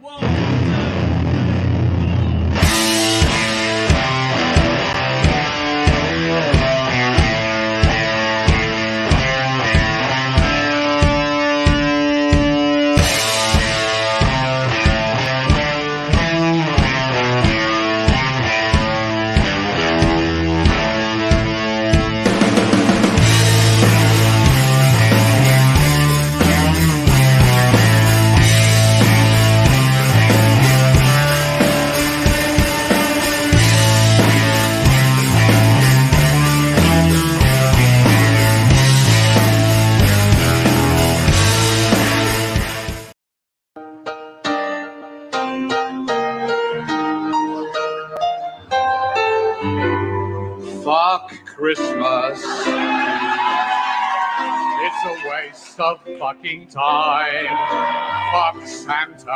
Fuck Christmas. It's a waste of fucking time. Fuck Santa.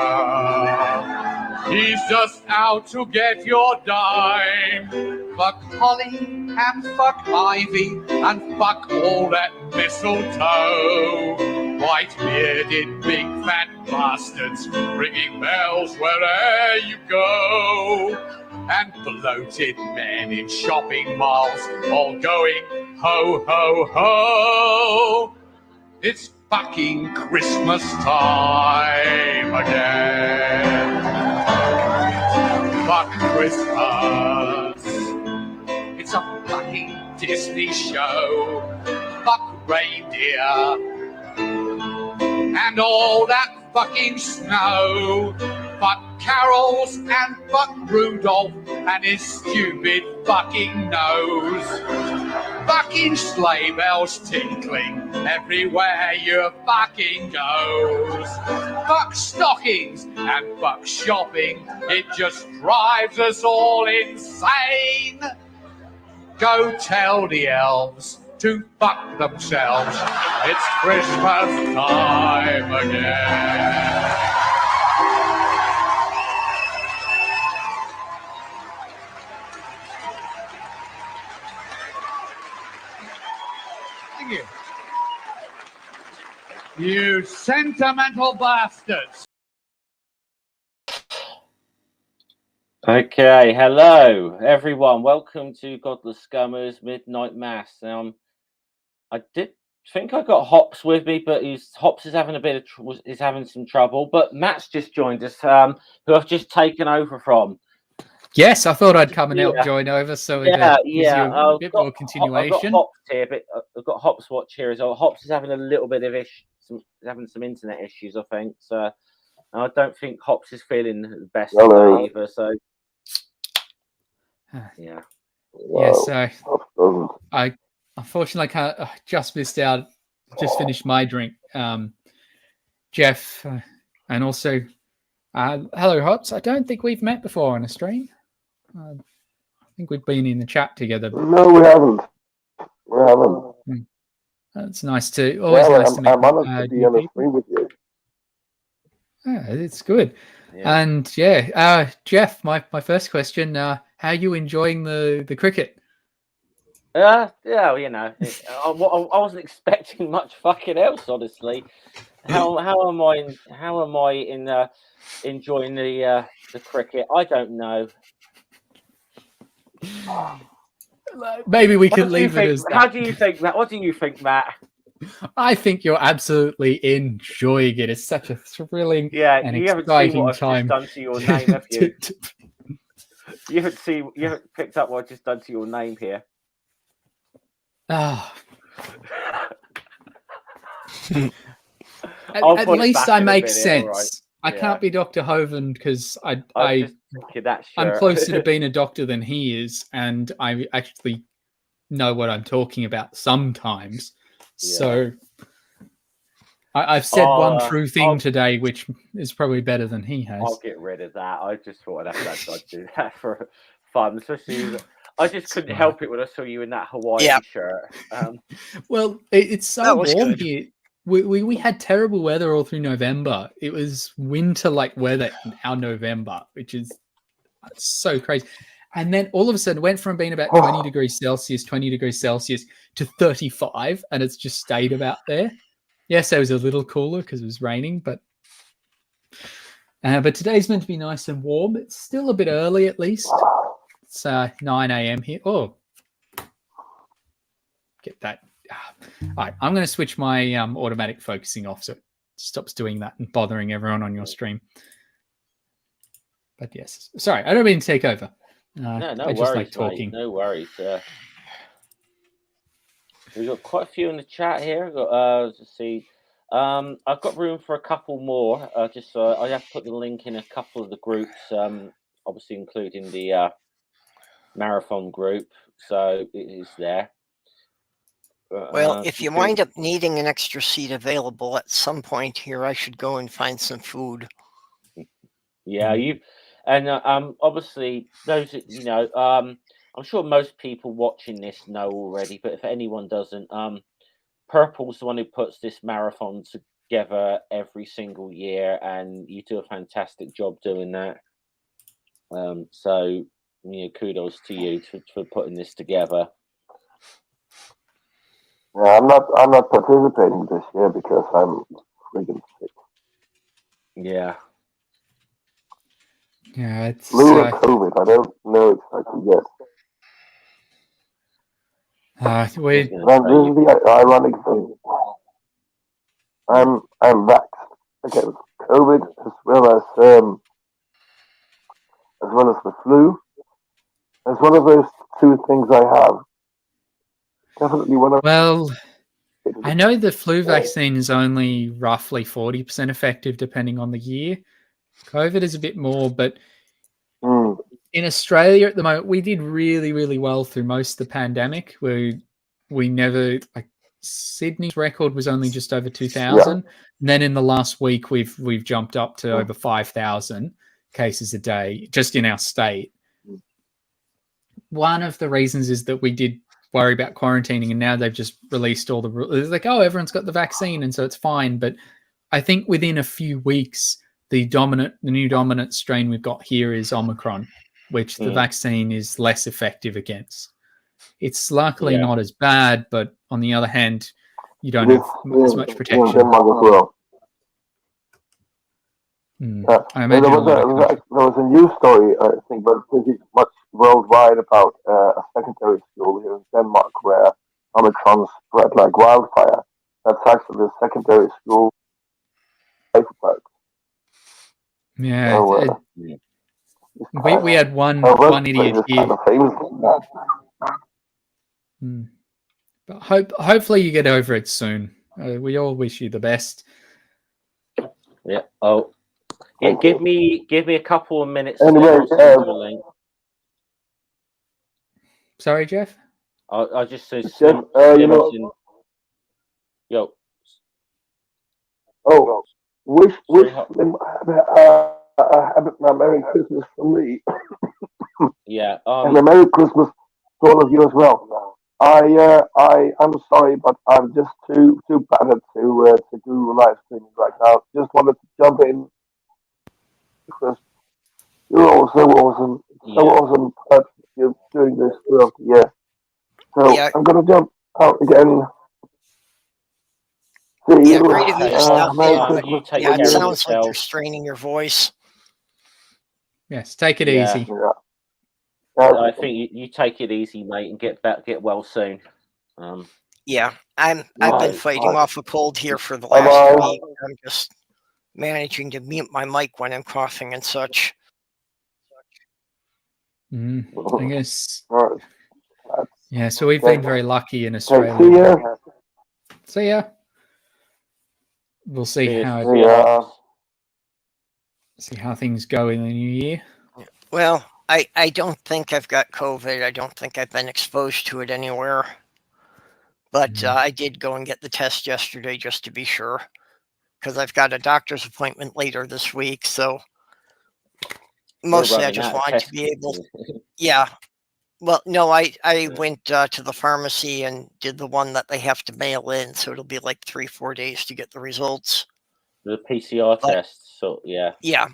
He's just out to get your dime. Fuck holly and fuck ivy and fuck all that mistletoe. White-bearded big fat bastards ringing bells wherever you go. And bloated men in shopping malls all going ho, ho, ho. It's fucking Christmas time again. Fuck Christmas. It's a fucking Disney show. Fuck reindeer. And all that fucking snow. Fuck carols and fuck Rudolph and his stupid fucking nose. Fucking sleigh bells tinkling everywhere you fucking goes. Fuck stockings and fuck shopping, it just drives us all insane. Go tell the elves to fuck themselves. It's Christmas time again. You sentimental bastards. Okay, hello everyone. Welcome to Godless Scummer's Midnight Mass. I did think I got Hops with me, but Hops is having having some trouble. But Matt's just joined us, who I've just taken over from. Yes, I thought I'd come and help join over, so a bit more continuation. I've got Hops here, but I've got Hops watch here as well. Hops is having a little bit of having some internet issues, I think. So I don't think Hops is feeling the best either. So yeah. Yeah, so I unfortunately just missed out. Just finished my drink. Jeff, and also hello, Hops. I don't think we've met before on a stream. I think we've been in the chat together. No, we haven't. It's nice to nice to meet. I'm honored to be on the stream with you. Yeah, it's good. Yeah. And Jeff, my first question: how are you enjoying the cricket? Yeah, you know, I wasn't expecting much fucking else, honestly. How am I enjoying the cricket? I don't know. Maybe we can leave it as that. How do you think, Matt? What do you think, Matt? I think you're absolutely enjoying it. It's such a thrilling and you haven't exciting seen what time. I've just done to your name, have you? You haven't picked up what I've just done to your name here. At least I make sense. Right. I can't be Dr. Hoven because I'm closer to being a doctor than he is, and I actually know what I'm talking about sometimes. Yeah. So I've said one true thing today, which is probably better than he has. I'll get rid of that. I just thought I'd do that for fun, especially. I just couldn't help it when I saw you in that Hawaiian shirt. Well, it's so warm here. We had terrible weather all through November. It was winter-like weather in our November, which is so crazy. And then all of a sudden, it went from being about 20 degrees Celsius to 35, and it's just stayed about there. Yes, it was a little cooler because it was raining, but But today's meant to be nice and warm. It's still a bit early, at least. It's 9 a.m. here. Oh, get that. All right, I'm going to switch my automatic focusing off so it stops doing that and bothering everyone on your stream. But yes, sorry, I don't mean to take over. No I worries, just like talking. Mate. No worries. We've got quite a few in the chat here. Let's see. I've got room for a couple more. Just I have to put the link in a couple of the groups, obviously including the marathon group. So it is there. Well, if you wind up needing an extra seat available at some point here, I should go and find some food. Yeah, obviously those, I'm sure most people watching this know already, but if anyone doesn't, Purple's the one who puts this marathon together every single year, and you do a fantastic job doing that. So kudos to you for putting this together. Yeah, I'm not participating this year because I'm freaking sick. Yeah. Yeah, it's flu or COVID. I don't know exactly yet. This is the ironic thing. I'm vaxxed against COVID as well as the flu. It's one of those two things I have. Definitely one of. Well, I know the flu vaccine is only roughly 40% effective depending on the year. COVID is a bit more, but in Australia at the moment, we did really, really well through most of the pandemic. We never, like, Sydney's record was only just over 2,000. Yeah. And then in the last week, we've jumped up to over 5,000 cases a day just in our state. One of the reasons is that we did worry about quarantining, and now they've just released all the rules. It's like, oh, everyone's got the vaccine, and so it's fine. But I think within a few weeks, the new dominant strain we've got here is Omicron, which the vaccine is less effective against. It's luckily not as bad, but on the other hand, you don't have as much protection. I imagine there was a news story, I think, but pretty much worldwide about a secondary school here in Denmark where Omicron spread like wildfire. That's actually the secondary school. Yeah, so, we had one idiot here. But hopefully you get over it soon. We all wish you the best. Yeah. Oh, yeah. Give me a couple of minutes. Anyway, sorry, Jeff. I just said, Jeff, yo. Oh, wish a Merry Christmas from me. Yeah. And a Merry Christmas to all of you as well. I'm sorry, but I'm just too battered to do live streaming right now. Just wanted to jump in because you're all so awesome, but you're doing this throughout the year. So I'm gonna jump out again. See you. Great of you to stop in. It sounds like you're straining your voice. Yes, take it easy. Yeah. I think you take it easy, mate, and get well soon. I've been fighting off a cold here for the last week. I'm just managing to mute my mic when I'm coughing and such. I guess. Yeah, so we've been very lucky in Australia. See ya. We'll see how things go in the new year. Well, I don't think I've got COVID. I don't think I've been exposed to it anywhere. But I did go and get the test yesterday just to be sure, because I've got a doctor's appointment later this week. So mostly I just wanted to be able. Yeah. Well, no, I went to the pharmacy and did the one that they have to mail in. So it'll be like 3-4 days to get the results. The PCR test. So, yeah. Yeah.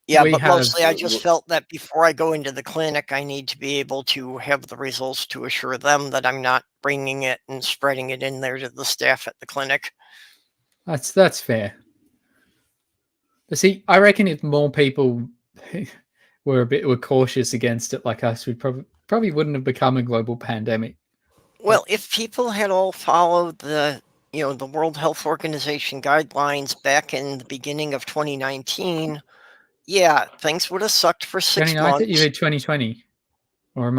Yeah, but mostly I just felt that before I go into the clinic, I need to be able to have the results to assure them that I'm not bringing it and spreading it in there to the staff at the clinic. That's fair. But see, I reckon if more people were cautious against it like us, we probably wouldn't have become a global pandemic. Well, if people had all followed the World Health Organization guidelines back in the beginning of 2019, yeah, things would have sucked for 6 months. You had 2020, or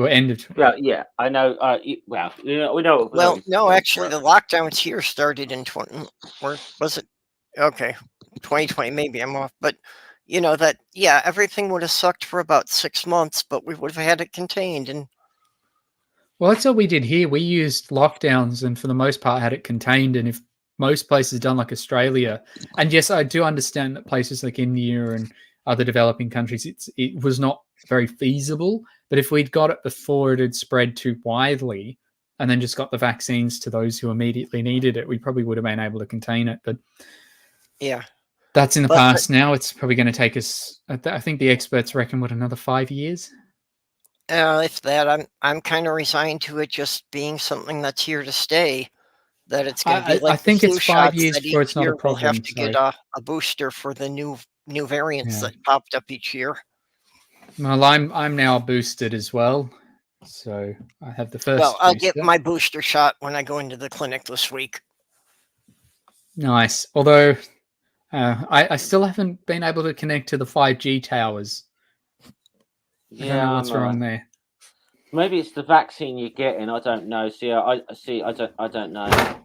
end of? Yeah, I know. We know. Well, no, actually, the lockdowns here started in 20. Or was it? Okay, 2020. Maybe I'm off, but everything would have sucked for about 6 months, but we would have had it contained. And well, that's what we did here. We used lockdowns, and for the most part, had it contained. And if most places done like Australia, and yes, I do understand that places like India and other developing countries, it was not very feasible. But if we'd got it before it had spread too widely, and then just got the vaccines to those who immediately needed it, we probably would have been able to contain it. But yeah, that's in the past. Now it's probably going to take us, I think the experts reckon, another 5 years? If that, I'm kind of resigned to it just being something that's here to stay. That it's going to be like I think it's 5 years before it's not a problem. We'll have to get a booster for the new variants that popped up each year. Well, I'm now boosted as well, so I have the first. Well, I'll get my booster shot when I go into the clinic this week. Nice. Although I still haven't been able to connect to the 5G towers. I don't know what's wrong there. Maybe it's the vaccine you're getting. I don't know. I don't know.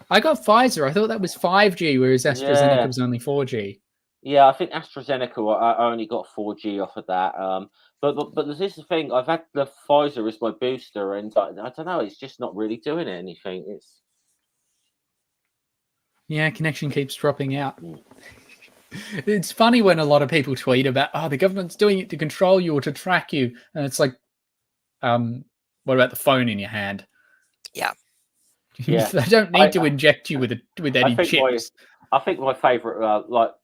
I got Pfizer. I thought that was 5G, whereas AstraZeneca was only 4G. Yeah, I think AstraZeneca. I only got 4G off of that. But this is the thing. I've had the Pfizer as my booster, and I don't know. It's just not really doing anything. Connection keeps dropping out. It's funny when a lot of people tweet about, the government's doing it to control you or to track you, and it's like, what about the phone in your hand? Yeah. They don't need to inject you with any chips. I think my favorite,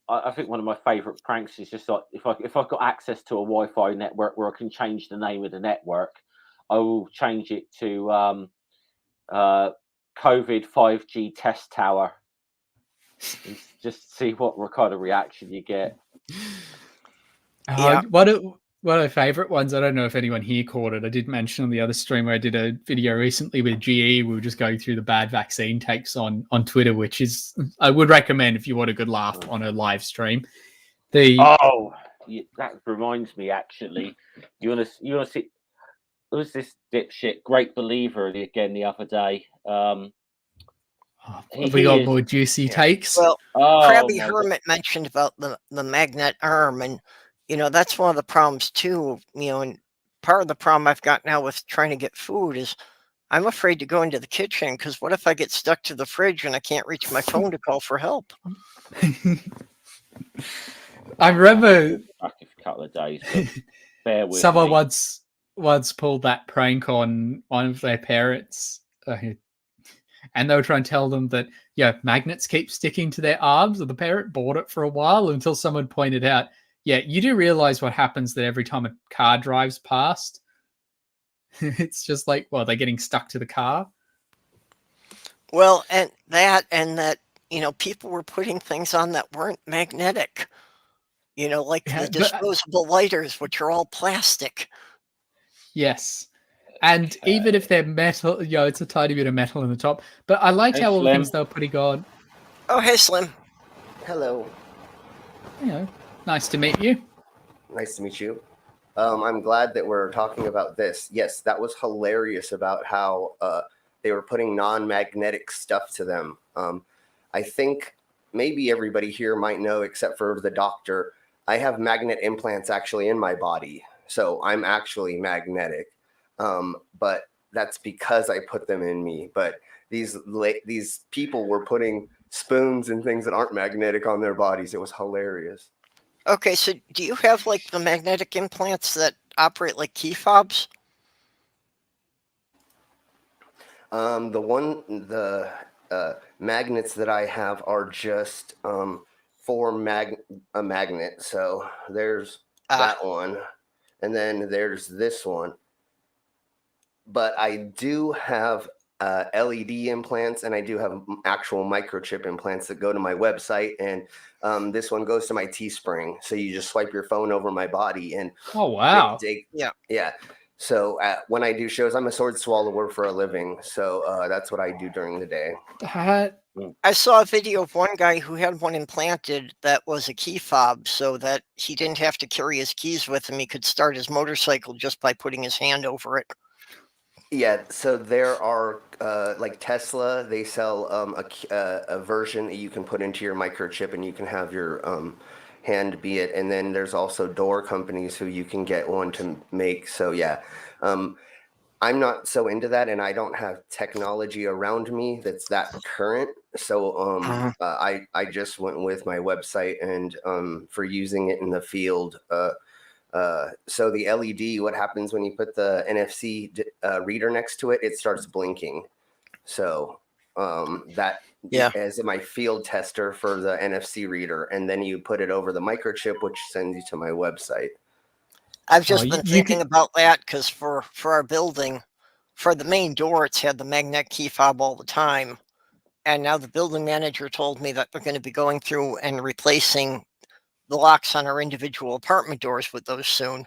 I think one of my favorite pranks is just like if I've got access to a Wi-Fi network where I can change the name of the network, I will change it to COVID 5G test tower. Just see what kind of reaction you get. One of my favorite ones, I don't know if anyone here caught it. I did mention on the other stream where I did a video recently with GE. We were just going through the bad vaccine takes on Twitter, which is, I would recommend if you want a good laugh on a live stream. That reminds me, actually. You want to see, who was this dipshit, Great Believer, again the other day? We got more juicy takes. Well, Krabby Hermit mentioned about the magnet arm, and that's one of the problems too. And part of the problem I've got now with trying to get food is I'm afraid to go into the kitchen because what if I get stuck to the fridge and I can't reach my phone to call for help? I remember a couple of days. Bear with someone me. once pulled that prank on one of their parents. And they were trying to tell them that, magnets keep sticking to their arms, and the parent bought it for a while until someone pointed out, you do realize what happens that every time a car drives past, it's just like, they're getting stuck to the car. Well, and that, people were putting things on that weren't magnetic, like the disposable lighters, which are all plastic. Yes. And even if they're metal, it's a tiny bit of metal in the top. But I liked how all the things they were putting on. Oh, hey, Slim. Hello. Nice to meet you. Nice to meet you. I'm glad that we're talking about this. Yes, that was hilarious about how they were putting non-magnetic stuff to them. I think maybe everybody here might know, except for the doctor, I have magnet implants actually in my body. So I'm actually magnetic. But that's because I put them in me. But these people were putting spoons and things that aren't magnetic on their bodies. It was hilarious. Okay, so do you have like the magnetic implants that operate like key fobs? The magnets that I have are just for a magnet. So there's that one, and then there's this one. But I do have LED implants, and I do have actual microchip implants that go to my website. And this one goes to my Teespring. So you just swipe your phone over my body, and oh wow, yeah. So when I do shows, I'm a sword swallower for a living. So that's what I do during the day. I saw a video of one guy who had one implanted that was a key fob, so that he didn't have to carry his keys with him. He could start his motorcycle just by putting his hand over it. Yeah, so there are like Tesla. They sell a version that you can put into your microchip, and you can have your hand be it. And then there's also door companies who you can get one to make. So yeah, I'm not so into that, and I don't have technology around me that's that current. So I just went with my website and for using it in the field. So the LED, what happens when you put the NFC reader next to it? It starts blinking. So as my field tester for the NFC reader, and then you put it over the microchip, which sends you to my website. I've just been thinking about that because for our building, for the main door, it's had the magnet key fob all the time. And now the building manager told me that they're going to be going through and replacing the locks on our individual apartment doors with those soon.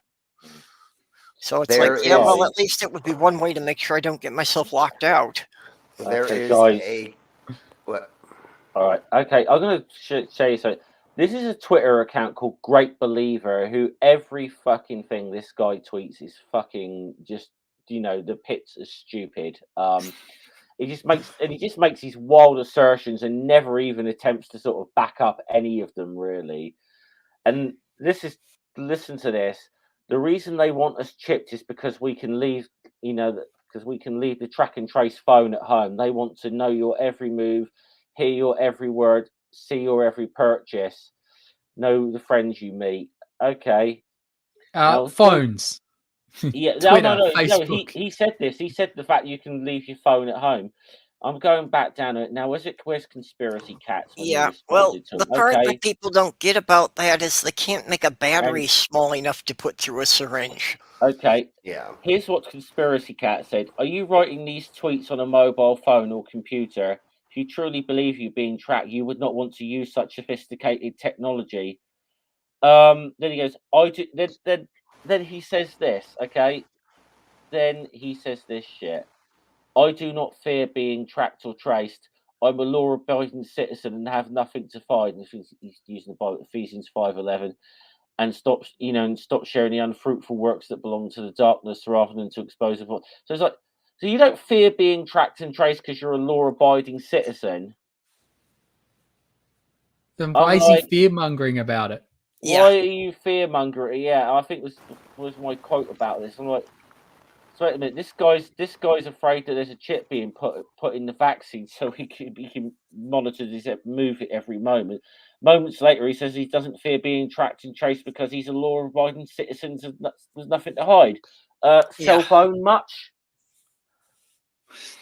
So it's well, at least it would be one way to make sure I don't get myself locked out. There is what? All right. Okay. I'm going to show you something. This is a Twitter account called Great Believer, who every fucking thing this guy tweets is fucking just, the pits are stupid. He just makes these wild assertions and never even attempts to sort of back up any of them, really. And listen to this. The reason they want us chipped is because we can leave, because we can leave the track and trace phone at home. They want to know your every move, hear your every word, see your every purchase, know the friends you meet. Okay. Phones. Yeah, Twitter, no. He said this. He said the fact you can leave your phone at home. I'm going back down it now. Where's conspiracy cats? Yeah, well, the part that people don't get about that is they can't make a battery small enough to put through a syringe. Okay. Yeah. Here's what conspiracy cat said. Are you writing these tweets on a mobile phone or computer? If you truly believe you're being tracked, you would not want to use such sophisticated technology. Then he goes, I do. Then he says this. Okay. Then he says this shit. I do not fear being tracked or traced. I'm a law-abiding citizen and have nothing to hide. And he's using the Bible, Ephesians 5:11, and stop sharing the unfruitful works that belong to the darkness rather than to expose them. So it's like, so you don't fear being tracked and traced because you're a law-abiding citizen. Then why is he fear-mongering about it? Why are you fear-mongering? Yeah, I think was my quote about this. I'm like, so wait a minute, this guy's afraid that there's a chip being put in the vaccine so he can monitor his move it every moment. Moments later, he says he doesn't fear being tracked and traced because he's a law-abiding citizen. There's nothing to hide. Cell phone much?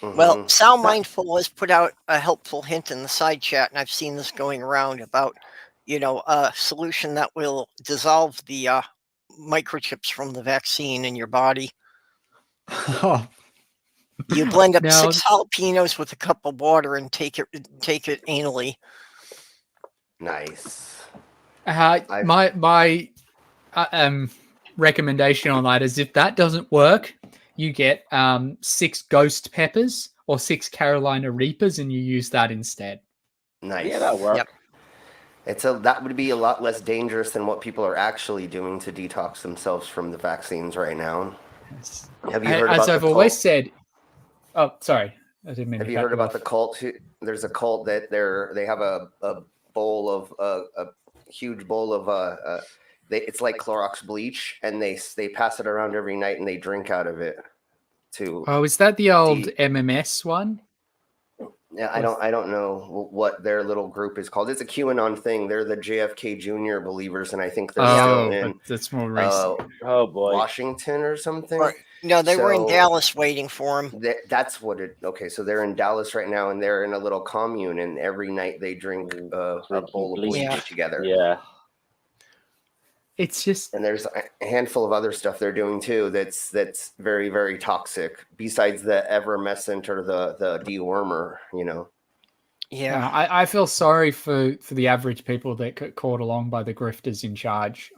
Well, Sound Mindful has put out a helpful hint in the side chat, and I've seen this going around about, a solution that will dissolve the microchips from the vaccine in your body. You blend up 6 jalapenos with a cup of water and take it anally. Nice. My recommendation on that is if that doesn't work, you get 6 ghost peppers or 6 Carolina Reapers, and you use that instead. Nice. Yeah, that'll work. Yep. That would be a lot less dangerous than what people are actually doing to detox themselves from the vaccines right now. Yes. Have you heard about I've always said. Oh, sorry. I didn't mean Have to you heard about the cult? There's a cult that they have a bowl of a huge bowl of it's like Clorox bleach, and they pass it around every night and they drink out of it. Is that the old MMS one? Yeah, I don't know what their little group is called. It's a QAnon thing. They're the JFK Jr. believers, and I think they're still in. That's more recent. Oh boy, Washington or something. No, they were in Dallas waiting for him. That's what it. Okay, so they're in Dallas right now, and they're in a little commune, and every night they drink a bowl of bleach together. Yeah. It's just, and there's a handful of other stuff they're doing too that's very, very toxic. Besides the evermescent or the dewormer, you know. Yeah, I feel sorry for the average people that get caught along by the grifters in charge.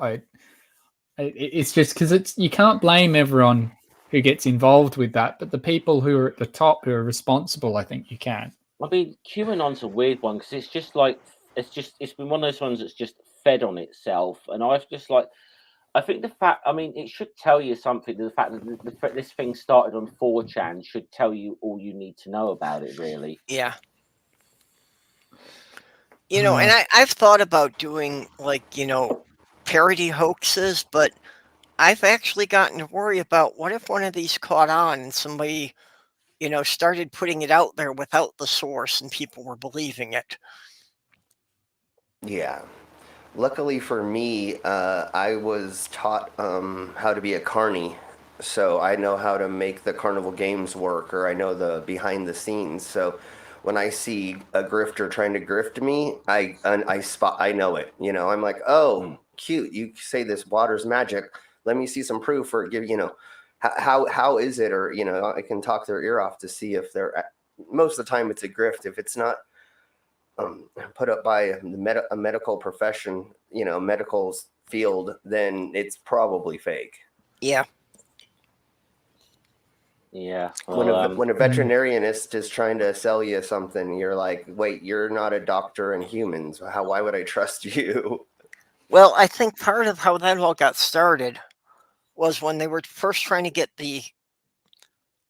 It's just because you can't blame everyone who gets involved with that, but the people who are at the top who are responsible, I think you can. I mean, QAnon's a weird one because it's just like it's been one of those ones that's just fed on itself, and I've just like. I think the fact, I mean, it should tell you something. The fact that this thing started on 4chan should tell you all you need to know about it, really. yeah. You know, and I've thought about doing, like, you know, parody hoaxes, but I've actually gotten to worry about what if one of these caught on and somebody, you know, started putting it out there without the source and people were believing it. Yeah. Luckily for me, I was taught how to be a carny, so I know how to make the carnival games work, or I know the behind the scenes. So when I see a grifter trying to grift me, I know it. You know, I'm like, oh, cute. You say this water's magic. Let me see some proof, or give, you know, how is it, or, you know, I can talk their ear off to see if they're. Most of the time, it's a grift. If it's not put up by a medical profession, you know, medical field, then it's probably fake. Yeah. Yeah. Well, when a veterinarianist is trying to sell you something, you're like, wait, you're not a doctor in humans. Why would I trust you? Well, I think part of how that all got started was when they were first trying to get the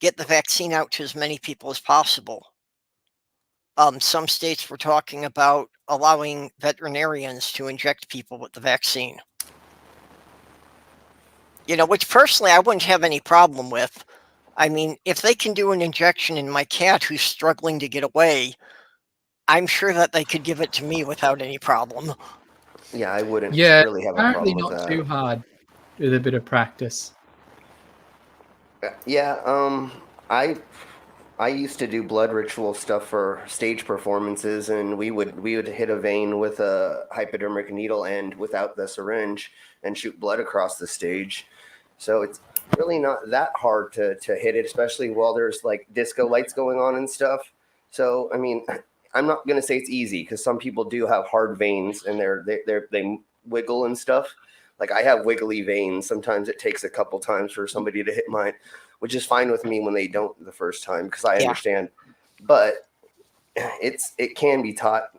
vaccine out to as many people as possible. Some states were talking about allowing veterinarians to inject people with the vaccine. You know, which personally I wouldn't have any problem with. I mean, if they can do an injection in my cat who's struggling to get away, I'm sure that they could give it to me without any problem. Yeah, I wouldn't really have a problem with that. Apparently not too hard with a bit of practice. Yeah, I used to do blood ritual stuff for stage performances, and we would hit a vein with a hypodermic needle end without the syringe and shoot blood across the stage. So it's really not that hard to hit it, especially while there's like disco lights going on and stuff. So I mean, I'm not gonna say it's easy because some people do have hard veins and they wiggle and stuff. Like I have wiggly veins. Sometimes it takes a couple times for somebody to hit mine, which is fine with me when they don't the first time because I understand. But it can be taught,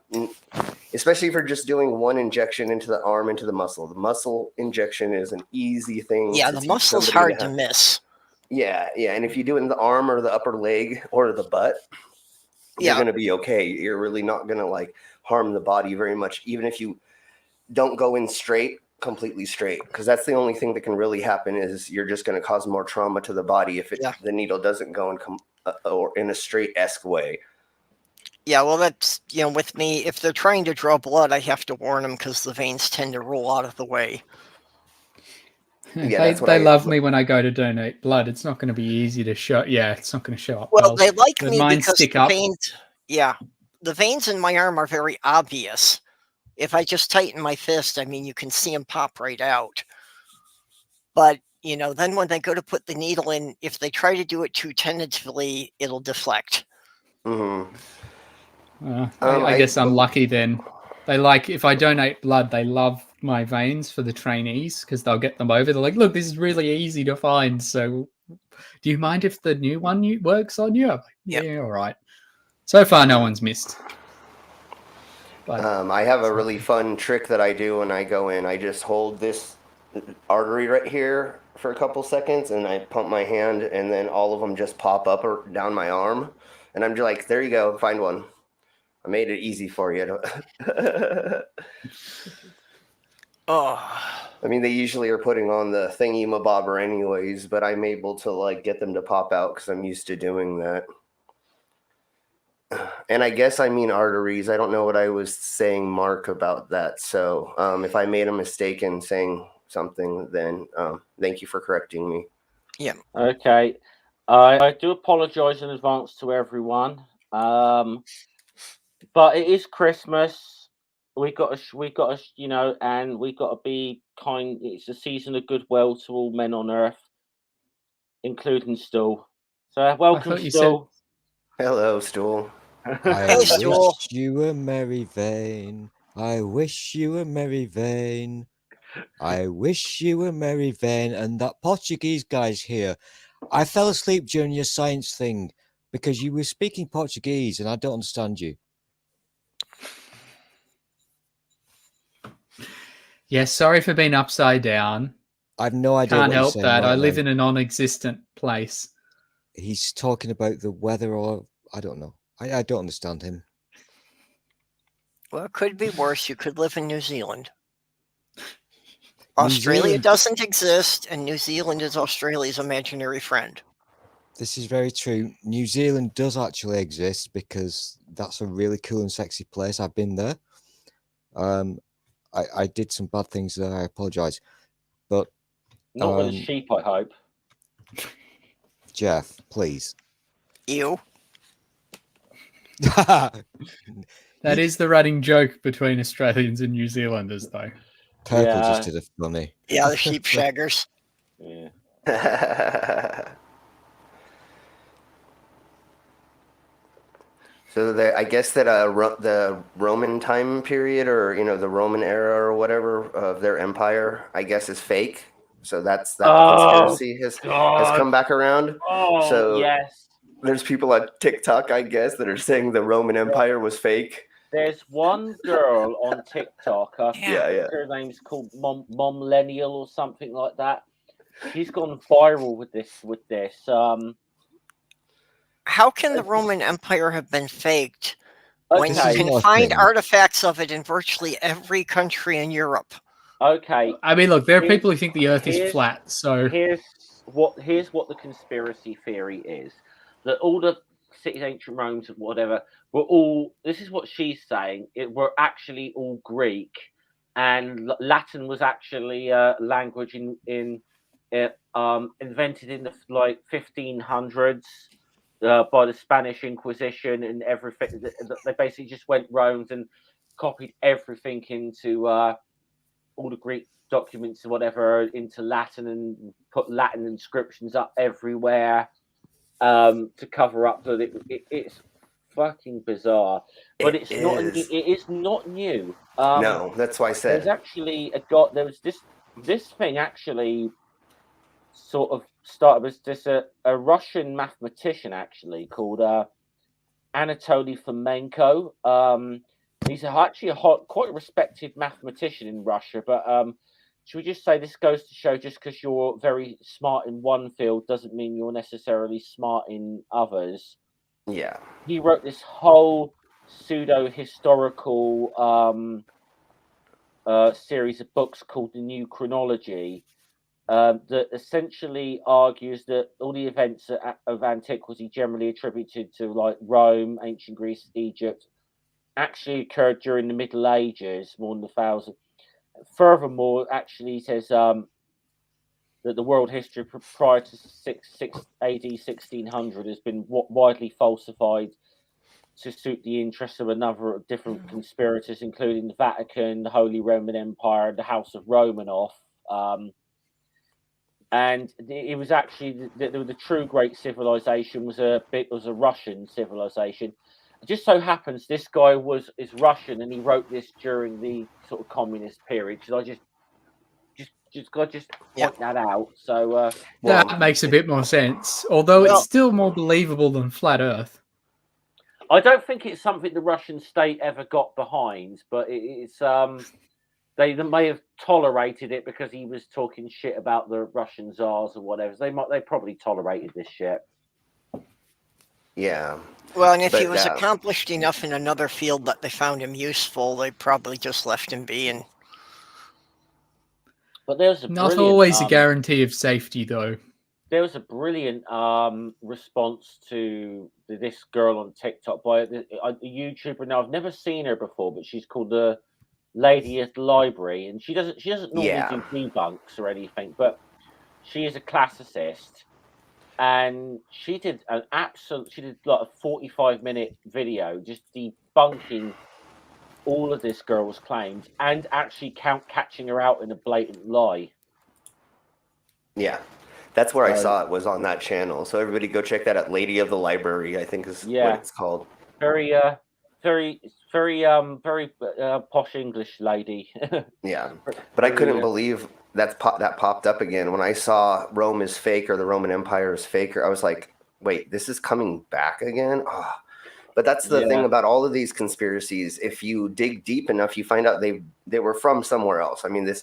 especially if you're just doing one injection into the arm, into the muscle. The muscle injection is an easy thing. Yeah, the muscle's hard to miss. Yeah, and if you do it in the arm or the upper leg or the butt, you're going to be okay. You're really not going to like harm the body very much, even if you don't go in completely straight, because that's the only thing that can really happen is you're just going to cause more trauma to the body if the needle doesn't go in or in a straight-esque way. Yeah, well, that's, you know, with me, if they're trying to draw blood, I have to warn them because the veins tend to roll out of the way. Yeah, they love me when I go to donate blood. It's not going to be easy to show. Yeah, it's not going to show up. Well, they like me because the veins. Yeah, the veins in my arm are very obvious. If I just tighten my fist, I mean, you can see them pop right out. But, you know, then when they go to put the needle in, if they try to do it too tentatively, it'll deflect. I guess I'm lucky then. They like, if I donate blood, they love my veins for the trainees because they'll get them over. They're like, look, this is really easy to find. So do you mind if the new one works on you? I'm like, yeah, all right. So far, no one's missed. But, I have a really fun trick that I do when I go in. I just hold this artery right here for a couple seconds, and I pump my hand, and then all of them just pop up or down my arm. And I'm just like, there you go, find one. I made it easy for you. I mean, they usually are putting on the thingy-mabobber anyways, but I'm able to like get them to pop out because I'm used to doing that. And I guess I mean arteries. I don't know what I was saying, Mark, about that. So if I made a mistake in saying something, then thank you for correcting me. Yeah. Okay. I do apologize in advance to everyone. But it is Christmas. we got to, you know, and we got to be kind. It's a season of goodwill to all men on earth, including Stool. So welcome, Stool. Hello, Stool. Hey, Stool. Wish you were Mary Vane. I wish you were Mary Vane. I wish you were Mary Vane. And that Portuguese guy's here. I fell asleep during your science thing because you were speaking Portuguese and I don't understand you. Yes, sorry for being upside down. I've no idea. Can't what help you're that. right I live now. in a non-existent place. He's talking about the weather, or I don't know. I don't understand him. Well, it could be worse. You could live in New Zealand. Australia doesn't exist, and New Zealand is Australia's imaginary friend. This is very true. New Zealand does actually exist because that's a really cool and sexy place. I've been there. I did some bad things there. I apologize, but not with a sheep, I hope. Jeff, please. You. That is the running joke between Australians and New Zealanders, though. Purple just did a funny. Yeah, the sheep shaggers. Yeah. So I guess that the Roman time period, or the Roman era or whatever of their empire, I guess, is fake. So that conspiracy has come back around. Oh, so yes. There's people on TikTok, I guess, that are saying the Roman Empire was fake. There's one girl on TikTok. I think her name's called Momlennial or something like that. She's gone viral with this. How can the Roman Empire have been faked when you can find artifacts of it in virtually every country in Europe? Okay. I mean, look, there are people who think the Earth is flat. So here's what the conspiracy theory is: that all the cities, ancient Romans, whatever, were all. This is what she's saying. It were actually all Greek, and Latin was actually a language invented in the 1500s. By the Spanish Inquisition and everything. They basically just went round and copied everything into all the Greek documents and whatever into Latin and put Latin inscriptions up everywhere to cover up that it's fucking bizarre. But it is not new. No, that's why I said. There's actually there was this thing actually sort of started with this a Russian mathematician actually called Anatoly Fomenko. He's actually quite a respected mathematician in Russia, but should we just say this goes to show just because you're very smart in one field doesn't mean you're necessarily smart in others. Yeah. He wrote this whole pseudo-historical series of books called The New Chronology, that essentially argues that all the events of antiquity generally attributed to like Rome, ancient Greece, Egypt, actually occurred during the Middle Ages, more than 1,000. Furthermore, actually says that the world history prior to 6 AD 1600 has been widely falsified to suit the interests of a number of different conspirators, including the Vatican, the Holy Roman Empire, and the House of Romanov. And it was actually the true great civilization was a Russian civilization. It just so happens this guy is Russian, and he wrote this during the sort of communist period. Should I just point that out? So that makes a bit more sense. Although it's still more believable than flat Earth. I don't think it's something the Russian state ever got behind, but it's They may have tolerated it because he was talking shit about the Russian czars or whatever. They probably tolerated this shit. Yeah. Well, and if he was accomplished enough in another field that they found him useful, they probably just left him be. But there's not always a guarantee of safety, though. There was a brilliant response to this girl on TikTok by a YouTuber. Now I've never seen her before, but she's called the Lady at the Library, and she doesn't normally do debunks or anything, but she is a classicist, and she did like a 45-minute video just debunking all of this girl's claims and actually catching her out in a blatant lie. Yeah. That's where I saw it, was on that channel. So everybody go check that out. Lady of the Library, I think is what it's called. Very posh English lady. Yeah, but I couldn't believe that popped up again when I saw Rome is fake or the Roman Empire is fake. I was like, wait, this is coming back again? Oh. But that's the thing about all of these conspiracies. If you dig deep enough, you find out they were from somewhere else. I mean,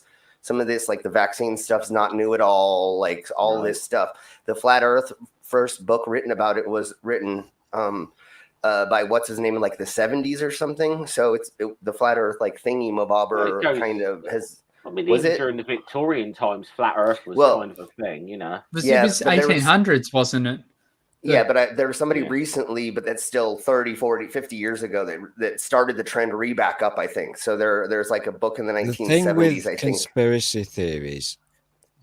some of this, like the vaccine stuff's not new at all. Like all this stuff. The Flat Earth first book written about it was written by what's his name in like the 70s or something. So the Flat Earth like thingy mabobber kind of has. I mean, even during the Victorian times, Flat Earth was kind of a thing, you know. It was 1800s, wasn't it? Yeah, but there was somebody recently, but that's still 30, 40, 50 years ago that started the trend back up, I think. So there's like a book in the 1970s, the thing with I think. Conspiracy theories,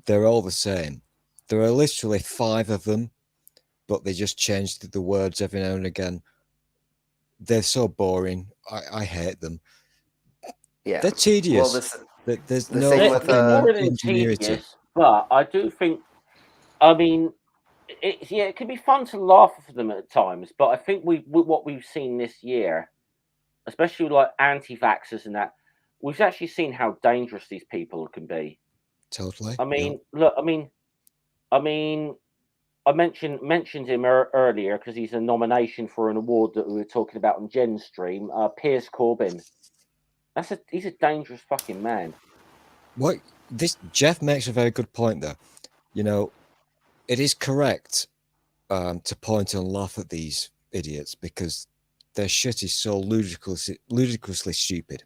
they're all the same. There are literally 5 of them, but they just changed the words every now and again. They're so boring. I hate them. Yeah. They're tedious. Well, there's no ingenuity. But I do think, I mean, it can be fun to laugh at them at times, but I think what we've seen this year, especially like anti-vaxxers and that, we've actually seen how dangerous these people can be. Totally. I mean, look, I mean, I mentioned him earlier because he's a nomination for an award that we were talking about on Jen's stream. Piers Corbyn. He's a dangerous fucking man. Jeff makes a very good point there. You know, it is correct to point and laugh at these idiots because their shit is so ludicrously stupid.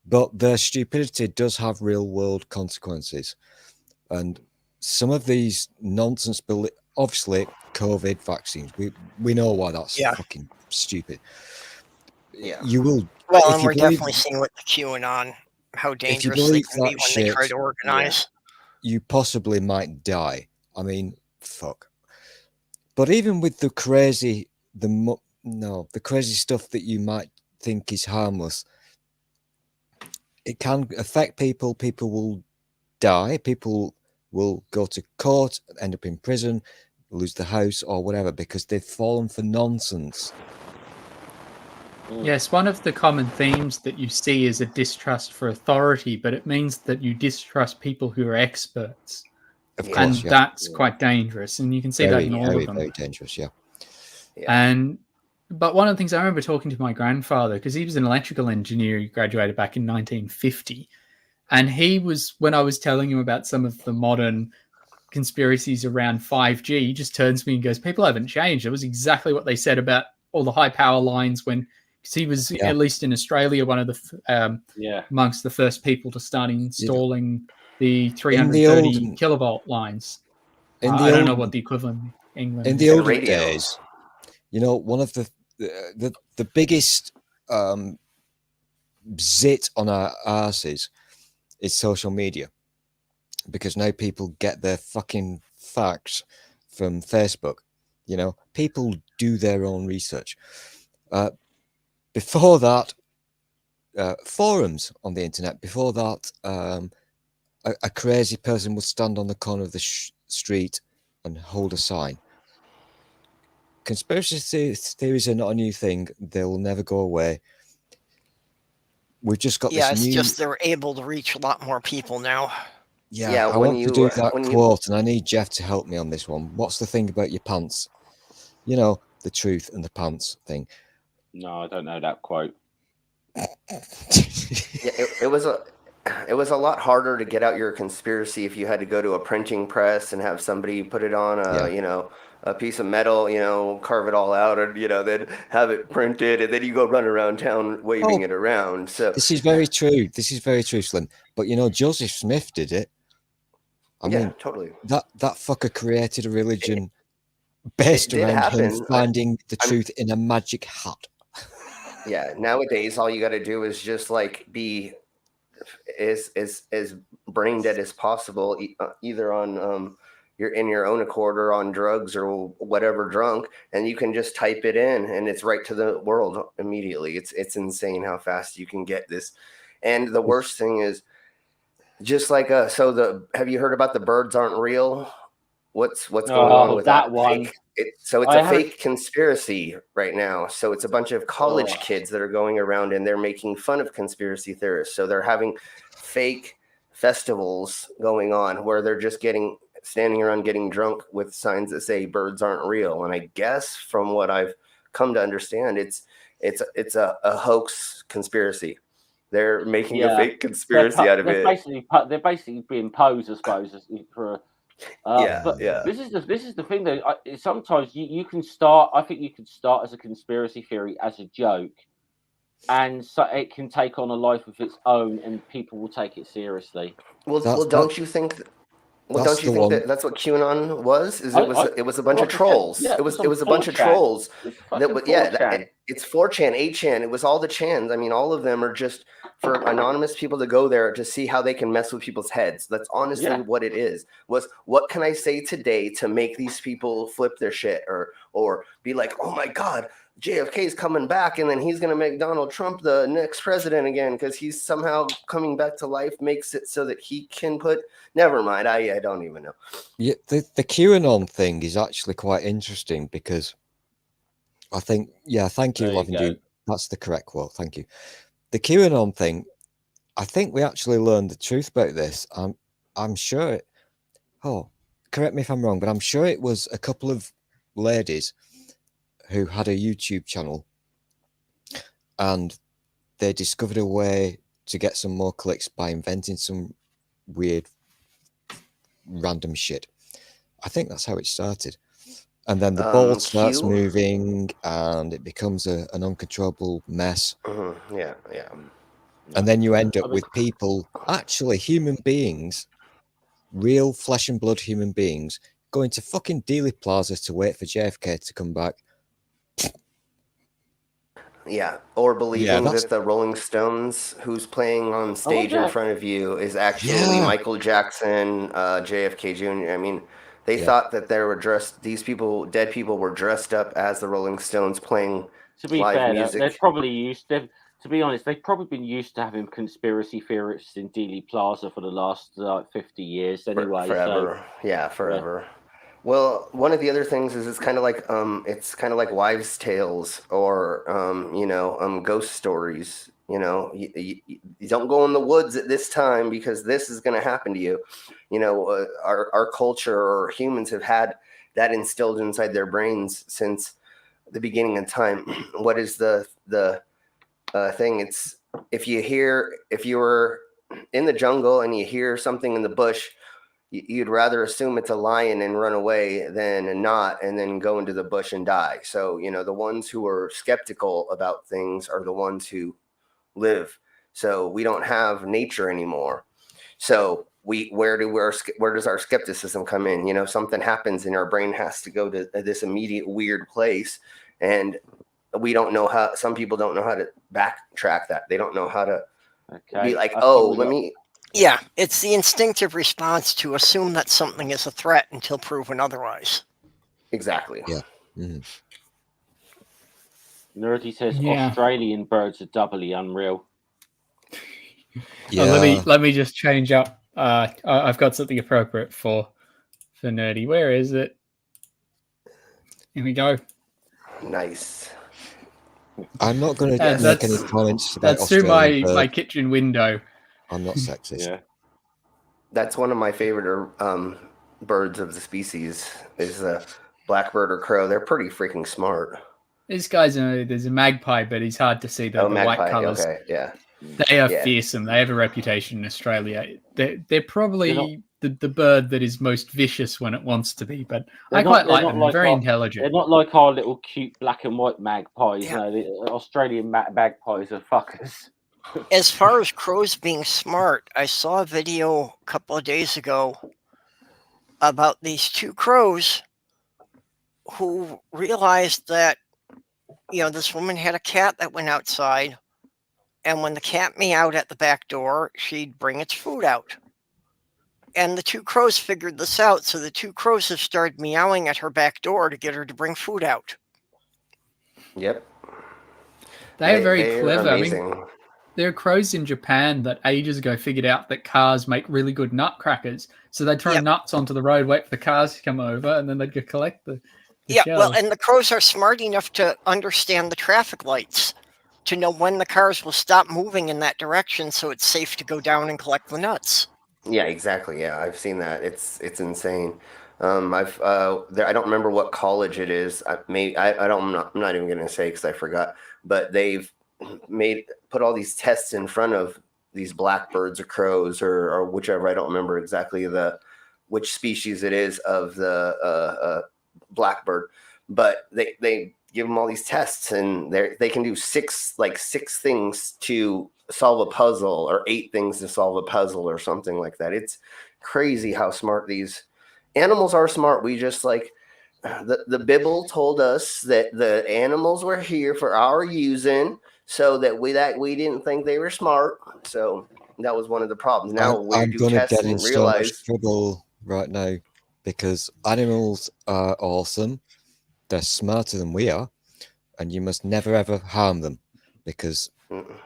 But their stupidity does have real world consequences. And some of these nonsense, obviously, COVID vaccines, we know why that's fucking stupid. Yeah. You will. Well, and we're definitely seeing with the QAnon how dangerous they can be when they try to organize. You possibly might die. I mean, fuck. But even with the crazy stuff that you might think is harmless, it can affect people. People will die. People will go to court, end up in prison, lose the house or whatever because they've fallen for nonsense. Yes, one of the common themes that you see is a distrust for authority, but it means that you distrust people who are experts. Of course, and that's quite dangerous, and you can see that in all of them. Very dangerous, yeah. But one of the things I remember talking to my grandfather, because he was an electrical engineer, he graduated back in 1950, and he was, when I was telling him about some of the modern conspiracies around 5G, he just turns to me and goes, "People haven't changed. It was exactly what they said about all the high power lines when." Because he was, at least in Australia, one of the amongst the first people to start installing the 330 kilovolt lines. I don't know what the equivalent in England is. In the olden days, you know, one of the biggest zit on our asses is social media, because now people get their fucking facts from Facebook. You know, people do their own research. Before that, forums on the internet. Before that, a crazy person would stand on the corner of the street and hold a sign. Conspiracy theories are not a new thing. They will never go away. We've just got this new... just they're able to reach a lot more people now. Yeah, I want to do that quote, and I need Jeff to help me on this one. What's the thing about your pants? You know, the truth and the pants thing. No, I don't know that quote. It was a lot harder to get out your conspiracy if you had to go to a printing press and have somebody put it on a piece of metal, carve it all out, and then have it printed, and then you go run around town waving it around. So this is very true. This is very true, Slim. But Joseph Smith did it. I mean, totally. That fucker created a religion based around him finding the truth in a magic hat. Yeah, nowadays all you got to do is just be as brain dead as possible, either on you're in your own accord or on drugs or whatever drunk, and you can just type it in and it's right to the world immediately. It's insane how fast you can get this. And the worst thing is just like have you heard about the birds aren't real? What's going on with that one? It's a fake conspiracy right now. So it's a bunch of college kids that are going around and they're making fun of conspiracy theorists. So they're having fake festivals going on where they're just standing around getting drunk with signs that say birds aren't real. And I guess from what I've come to understand, it's a hoax conspiracy. They're making a fake conspiracy out of it. They're basically being posed, I suppose, for. This is the thing though. Sometimes you can start. I think you can start as a conspiracy theory as a joke, and so it can take on a life of its own, and people will take it seriously. Don't you think? Well, don't you think that's what QAnon was? It was a bunch of trolls. It was a bunch of trolls. It's 4chan, 8chan. It was all the chans. I mean, all of them are just for anonymous people to go there to see how they can mess with people's heads. That's honestly what it is. Was what can I say today to make these people flip their shit or be like, oh my God, JFK's coming back, and then he's going to make Donald Trump the next president again because he's somehow coming back to life, makes it so that he can put. Never mind. I don't even know. Yeah, the QAnon thing is actually quite interesting because I think, thank you, Lavendu. That's the correct quote. Thank you. The QAnon thing, I think we actually learned the truth about this. I'm sure. Correct me if I'm wrong, but I'm sure it was a couple of ladies who had a YouTube channel and they discovered a way to get some more clicks by inventing some weird random shit. I think that's how it started. And then the ball starts moving and it becomes an uncontrollable mess. Yeah. And then you end up with people, actually human beings, real flesh and blood human beings, going to fucking Dealey Plaza to wait for JFK to come back. Yeah, or believing that the Rolling Stones, who's playing on stage in front of you, is actually Michael Jackson, JFK Jr. I mean, they thought that they were dressed. These people, dead people, were dressed up as the Rolling Stones playing live music. They're probably used. To be honest, they've probably been used to having conspiracy theorists in Dealey Plaza for the last 50 years anyway. Forever, forever. Yeah. Well, one of the other things is it's kind of like wives' tales or ghost stories. You don't go in the woods at this time because this is going to happen to you. Our culture or humans have had that instilled inside their brains since the beginning of time. What is the thing? It's if you were in the jungle and you hear something in the bush, you'd rather assume it's a lion and run away than not and then go into the bush and die. So, the ones who are skeptical about things are the ones who live. So we don't have nature anymore. So where does our skepticism come in? Something happens and our brain has to go to this immediate weird place. And we don't know how, some people don't know how to backtrack that. They don't know how to be like, Yeah, it's the instinctive response to assume that something is a threat until proven otherwise. Exactly. Yeah. Mm. Nerdy says Australian birds are doubly unreal. Yeah. Let me just change up. I've got something appropriate for Nerdy. Where is it? Here we go. Nice. I'm not going to make any comments about that's through my kitchen window. I'm not sexist. Yeah. That's one of my favorite birds of the species is a blackbird or crow. They're pretty freaking smart. This guy's there's a magpie, but it's hard to see the white colours. Okay, yeah. They are fearsome. They have a reputation in Australia. They're probably the bird that is most vicious when it wants to be, but I quite like them. They're very intelligent. They're not like our little cute black and white magpies. Yeah. No, the Australian magpies are fuckers. As far as crows being smart, I saw a video a couple of days ago about these two crows who realized that, this woman had a cat that went outside, and when the cat meowed at the back door, she'd bring its food out. And the two crows figured this out, so the two crows have started meowing at her back door to get her to bring food out. Yep. They're very clever. Amazing. I mean, there are crows in Japan that ages ago figured out that cars make really good nutcrackers. So they'd throw nuts onto the road, wait for the cars to come over, and then they'd go collect the shells. Well, and the crows are smart enough to understand the traffic lights, to know when the cars will stop moving in that direction, so it's safe to go down and collect the nuts. Yeah, exactly. Yeah, I've seen that. It's insane. I don't remember what college it is. I'm not even gonna say because I forgot. But they've put all these tests in front of these blackbirds or crows or whichever. I don't remember exactly which species it is of the blackbird. But they give them all these tests, and they can do six things to solve a puzzle, or 8 things to solve a puzzle, or something like that. It's crazy how smart these animals are. Smart. We just the Bible told us that the animals were here for our using, so that we didn't think they were smart. So that was one of the problems. Now I'm gonna get in so much trouble right now because animals are awesome. They're smarter than we are, and you must never ever harm them because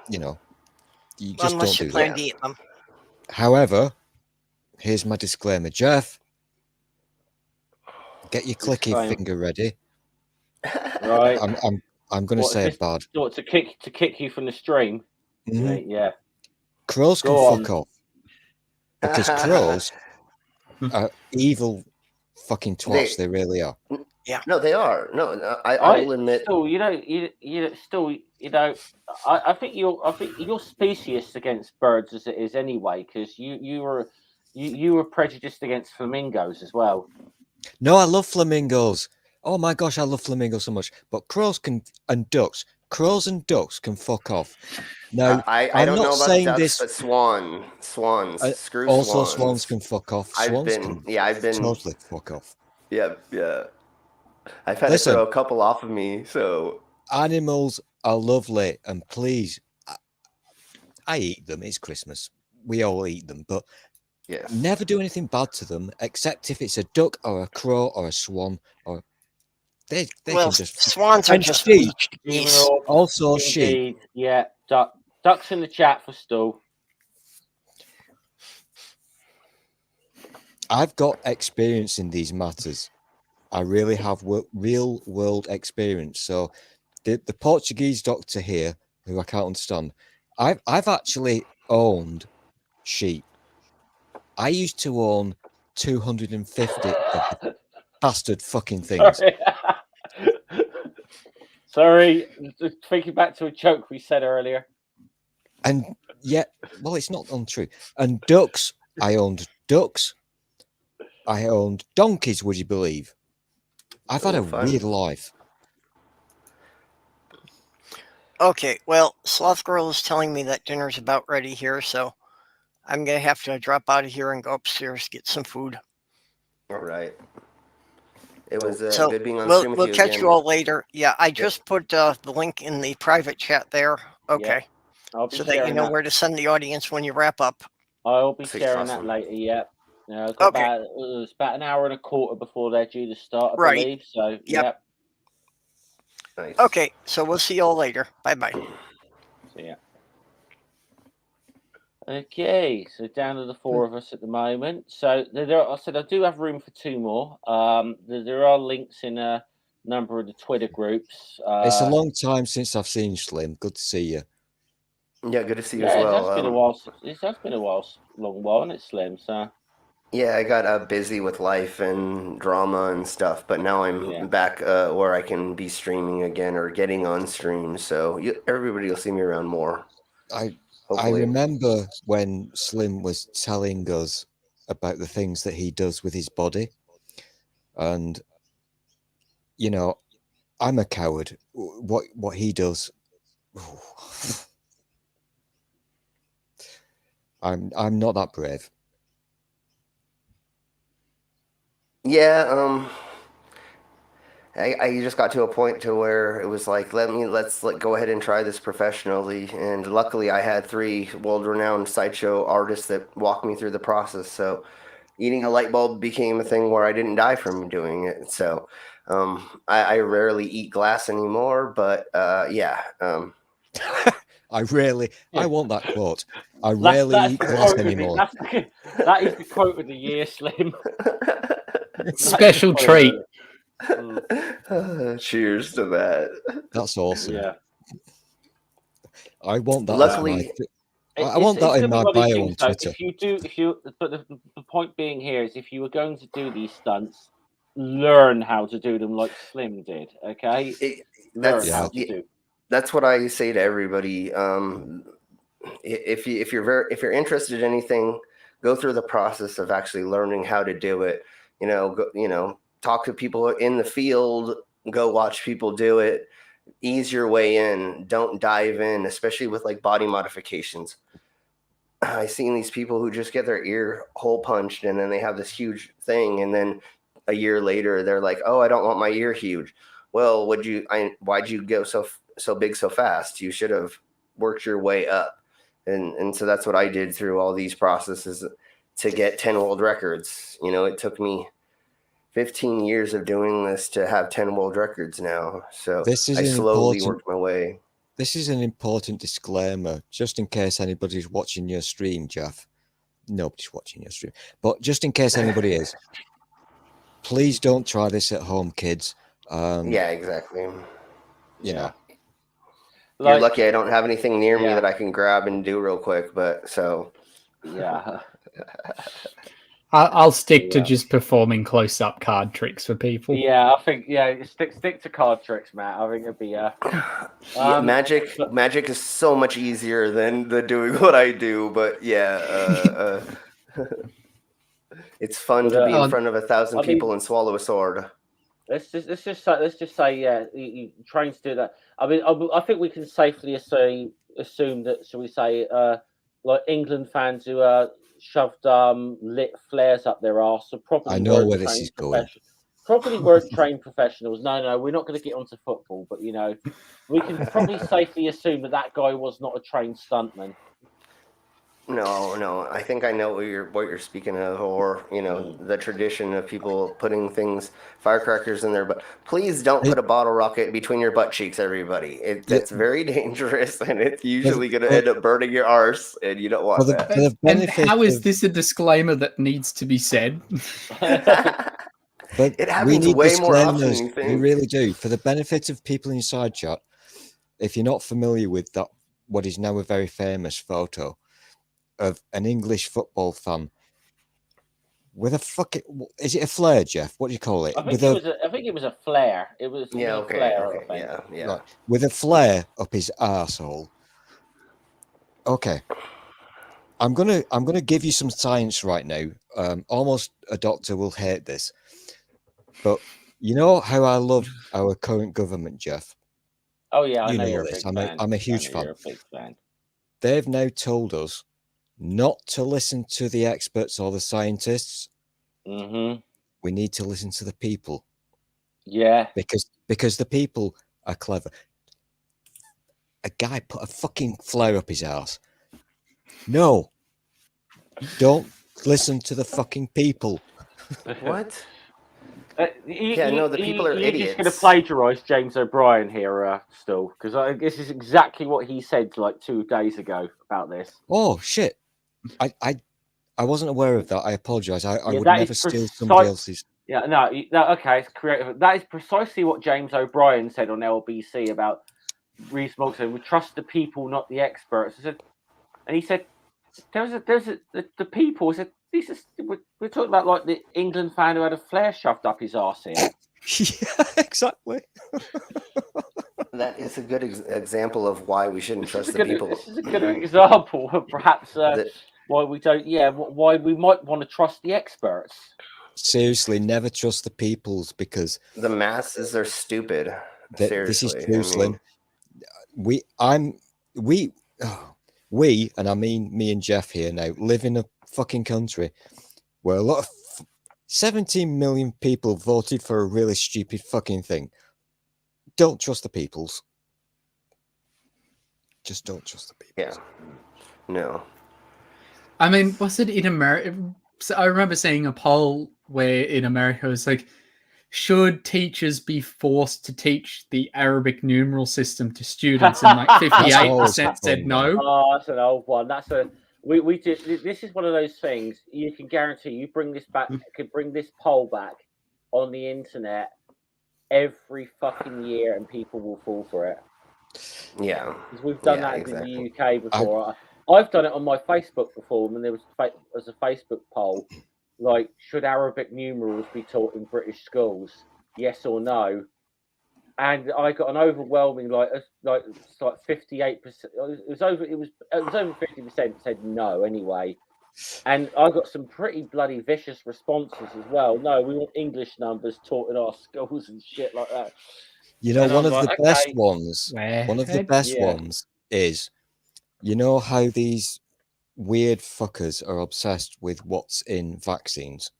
you just unless don't you do plan that. to eat them. However, here's my disclaimer, Jeff. Get your clicky finger ready. Right. I'm going to say it bad. To kick you from the stream. Mm-hmm. Yeah. Crows can fuck off because crows are evil fucking twats. They really are. Yeah. No, they are. No, I will admit. Still, I think you're specious against birds as it is anyway, because you were prejudiced against flamingos as well. No, I love flamingos. Oh my gosh, I love flamingos so much. But crows and ducks can fuck off. Now, I don't know about ducks, this, but swans. Screw also, swans can fuck off. I've Swans been totally fuck off. Yeah. I've had to throw a couple off of me. So animals are lovely, and please, I eat them. It's Christmas. We all eat them, but never do anything bad to them, except if it's a duck or a crow or a swan or. They can just swans are just geese. Also sheep. Yeah, ducks in the chat for Stu. I've got experience in these matters. I really have real world experience. So the Portuguese doctor here, who I can't understand, I've actually owned sheep. I used to own 250 of the bastard fucking things. Sorry, thinking back to a joke we said earlier. And yet, well, it's not untrue. And ducks, I owned ducks. I owned donkeys, would you believe? I've had a weird life. Okay, well, Sloth Girl is telling me that dinner's about ready here, so I'm going to have to drop out of here and go upstairs to get some food. All right. It was good being on stream with you. We'll catch you all later. Yeah, I just put the link in the private chat there. Okay. Yeah. So that you know where to send the audience when you wrap up. I'll be sharing that later, yeah. It's about an hour and a quarter before they're due to start, I believe. So, yep. Nice. Okay, so we'll see you all later. Bye-bye. See ya. Okay, so down to the 4 of us at the moment. So I said I do have room for 2 more. There are links in a number of the Twitter groups. It's a long time since I've seen Slim. Good to see you. Yeah, good to see you as well. It has been a while. It has been a long while, and it's Slim. So yeah, I got busy with life and drama and stuff, but now I'm back where I can be streaming again or getting on stream. So everybody will see me around more. I remember when Slim was telling us about the things that he does with his body. And, I'm a coward. What he does. I'm not that brave. Yeah, I just got to a point to where it was like, let's go ahead and try this professionally. And luckily I had 3 world-renowned sideshow artists that walked me through the process. So eating a light bulb became a thing where I didn't die from doing it. So I rarely eat glass anymore, but yeah. I want that quote. I rarely eat glass anymore. That is the quote of the year, Slim. Special treat. Cheers to that. That's awesome. Yeah. I want that. Luckily, I want that in my bio on Twitter. But the point being here is, if you were going to do these stunts, learn how to do them like Slim did. Okay, that's what I say to everybody. If you're interested in anything, go through the process of actually learning how to do it. Talk to people in the field. Go watch people do it. Ease your way in. Don't dive in, especially with like body modifications. I've seen these people who just get their ear hole punched and then they have this huge thing, and then a year later they're like, "Oh, I don't want my ear huge." Well, why'd you go so big so fast? You should have worked your way up. And so that's what I did through all these processes to get 10 world records. It took me 15 years of doing this to have 10 world records now. So I slowly worked my way. This is an important disclaimer, just in case anybody's watching your stream, Jeff. Nobody's watching your stream. But just in case anybody is, please don't try this at home, kids. Yeah, exactly. Yeah. You're lucky I don't have anything near me that I can grab and do real quick, but so. Yeah. I'll stick to just performing close-up card tricks for people. Yeah, I think stick to card tricks, Matt. I think it'd be magic is so much easier than the doing what I do, but it's fun to be in front of 1,000 people and swallow a sword. Let's just say you train to do that. I mean, I think we can safely assume that, shall we say, like England fans who shoved lit flares up their arse, so probably I know where this is going. Probably weren't trained professionals. No, we're not going to get onto football, but we can probably safely assume that guy was not a trained stuntman. No. I think I know what you're speaking of, or the tradition of people putting firecrackers in there. But please don't put a bottle rocket between your butt cheeks, everybody. That's very dangerous, and it's usually going to end up burning your arse, and you don't want that. And how is this a disclaimer that needs to be said? But it happens way more often than you think. We really do. For the benefit of people inside chat, if you're not familiar with that, what is now a very famous photo of an English football fan with is it a flare, Jeff? What do you call it? I think it was a flare. It was a flare. Yeah. Right. With a flare up his arsehole. Okay. I'm gonna give you some science right now. Almost a doctor will hate this. But you know how I love our current government, Jeff? Oh yeah, I know you're this. I'm a huge fan. You're a big fan. They've now told us not to listen to the experts or the scientists. Mm-hmm. We need to listen to the people. Yeah. Because the people are clever. A guy put a fucking flare up his ass. No. Don't listen to the fucking people. What? The people are idiots. You're just going to plagiarise James O'Brien here, still, because this is exactly what he said like 2 days ago about this. Oh shit! I wasn't aware of that. I apologise. I would never steal somebody else's. Yeah, no, okay, it's creative. That is precisely what James O'Brien said on LBC about Rees-Mogg saying, "We trust the people, not the experts." And he said, the people. He said, we're talking about like the England fan who had a flare shoved up his arse here. Yeah, exactly. That is a good example of why we shouldn't trust the people. This is a good example of perhaps why we don't. Yeah, why we might want to trust the experts. Seriously, never trust the peoples, because the masses are stupid. Seriously, this is true, Slim. We, and I mean me and Jeff here now, live in a fucking country where a lot of 17 million people voted for a really stupid fucking thing. Don't trust the peoples. Just don't trust the peoples. Yeah. No. I mean, was it in America? I remember seeing a poll where in America it was like, should teachers be forced to teach the Arabic numeral system to students? And like 58% said no. Oh, that's an old one. That's a we just this is one of those things you can guarantee you bring this back could bring this poll back on the internet every fucking year and people will fall for it. Yeah. Because we've done that in the UK before. I've done it on my Facebook before when there was a Facebook poll, like, should Arabic numerals be taught in British schools? Yes or no? And I got an overwhelming like 58%. It was over 50% said no anyway. And I got some pretty bloody vicious responses as well. No, we want English numbers taught in our schools and shit like that. You know, one of the best ones. One of the best ones is, you know how these weird fuckers are obsessed with what's in vaccines.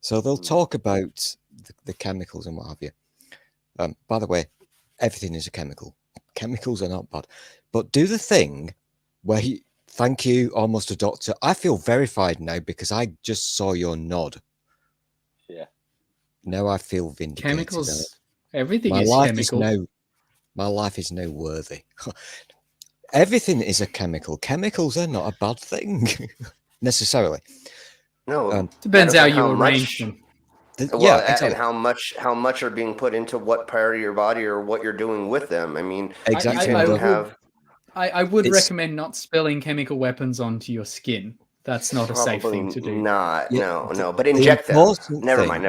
So they'll talk about the chemicals and what have you. By the way, everything is a chemical. Chemicals are not bad. But do the thing where you, thank you, almost a doctor. I feel verified now because I just saw your nod. Yeah. Now I feel vindicated. Chemicals. Everything is chemical. My life is now worthy. Everything is a chemical. Chemicals are not a bad thing necessarily. No, depends how you arrange them. Well, exactly. And how much are being put into what part of your body or what you're doing with them. I mean, exactly. I would recommend not spilling chemical weapons onto your skin. That's not a safe thing to do. No. But inject them. Never mind.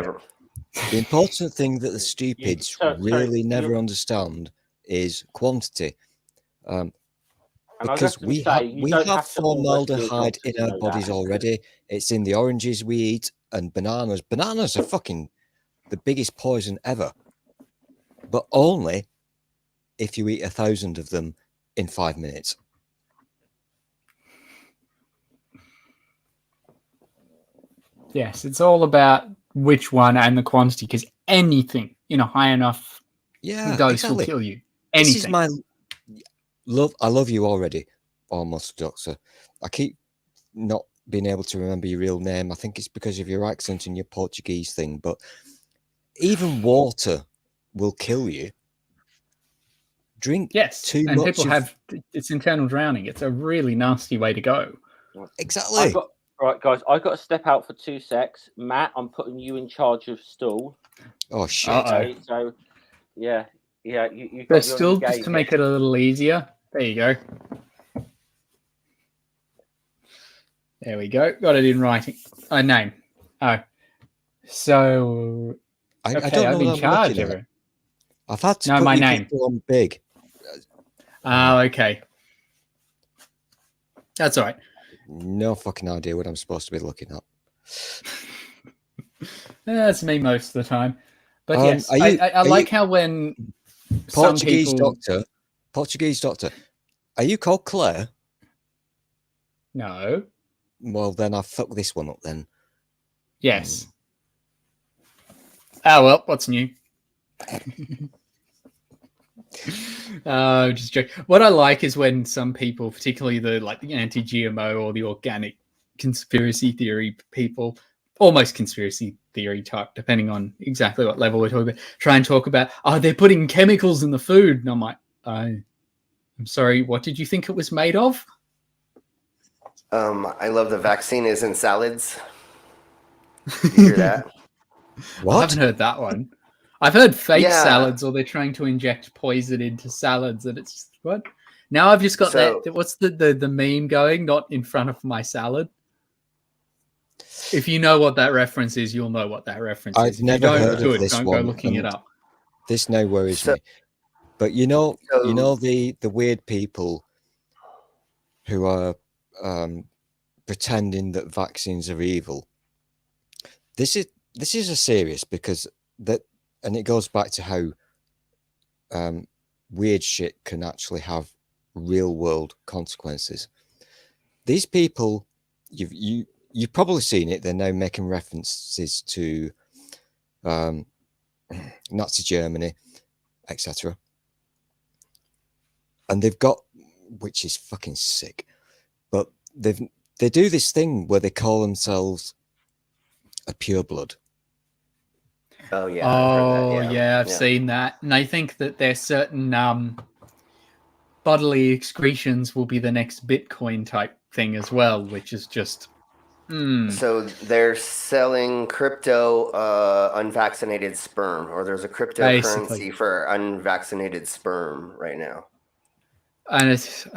The important thing that the stupids really never understand is quantity. Because we have formaldehyde in our bodies already. It's in the oranges we eat and bananas. Bananas are fucking the biggest poison ever. But only if you eat 1,000 of them in 5 minutes. Yes, it's all about which one and the quantity, because anything in a high enough dose will kill you. Anything. This is my love. I love you already, almost, Doctor. I keep not being able to remember your real name. I think it's because of your accent and your Portuguese thing, but even water will kill you. Drink too much. And people have it's internal drowning. It's a really nasty way to go. Exactly. Right, guys, I've got to step out for 2 secs. Matt, I'm putting you in charge of stool. Oh, shit. Okay, so, you got stool just to make it a little easier. There you go. There we go. Got it in writing. Name. Oh. So, I don't know I'm in charge of it. I've had to put my your name on big. Oh, okay. That's all right. No fucking idea what I'm supposed to be looking at. That's me most of the time. But yes, I like how when Portuguese doctor, are you called Claire? No. Well, then I'll fuck this one up then. Yes. Oh, well, what's new? Just joke. What I like is when some people, particularly the anti-GMO or the organic conspiracy theory people, almost conspiracy theory type, depending on exactly what level we're talking about, try and talk about, they're putting chemicals in the food. And I'm like, I'm sorry, what did you think it was made of? I love the vaccine is in salads. Did you hear that? What? I haven't heard that one. I've heard fake salads, or they're trying to inject poison into salads, and it's just, what? Now I've just got that. What's the meme going? Not in front of my salad. If you know what that reference is, you'll know what that reference is. I've never heard of this don't one. Go looking it up. This now worries me. But you know the weird people who are pretending that vaccines are evil. This is a serious because that. And it goes back to how weird shit can actually have real world consequences. These people, you've probably seen it. They're now making references to Nazi Germany, etc. And they've got, which is fucking sick, but they do this thing where they call themselves are pure blood. Oh yeah. I've heard that, yeah, I've yeah. seen that. Oh yeah. I've heard that, Yeah, I've seen that, and I think that there's certain bodily excretions will be the next Bitcoin type thing as well, which is just. So they're selling crypto unvaccinated sperm, or there's a cryptocurrency Basically. for unvaccinated sperm right now. And it's,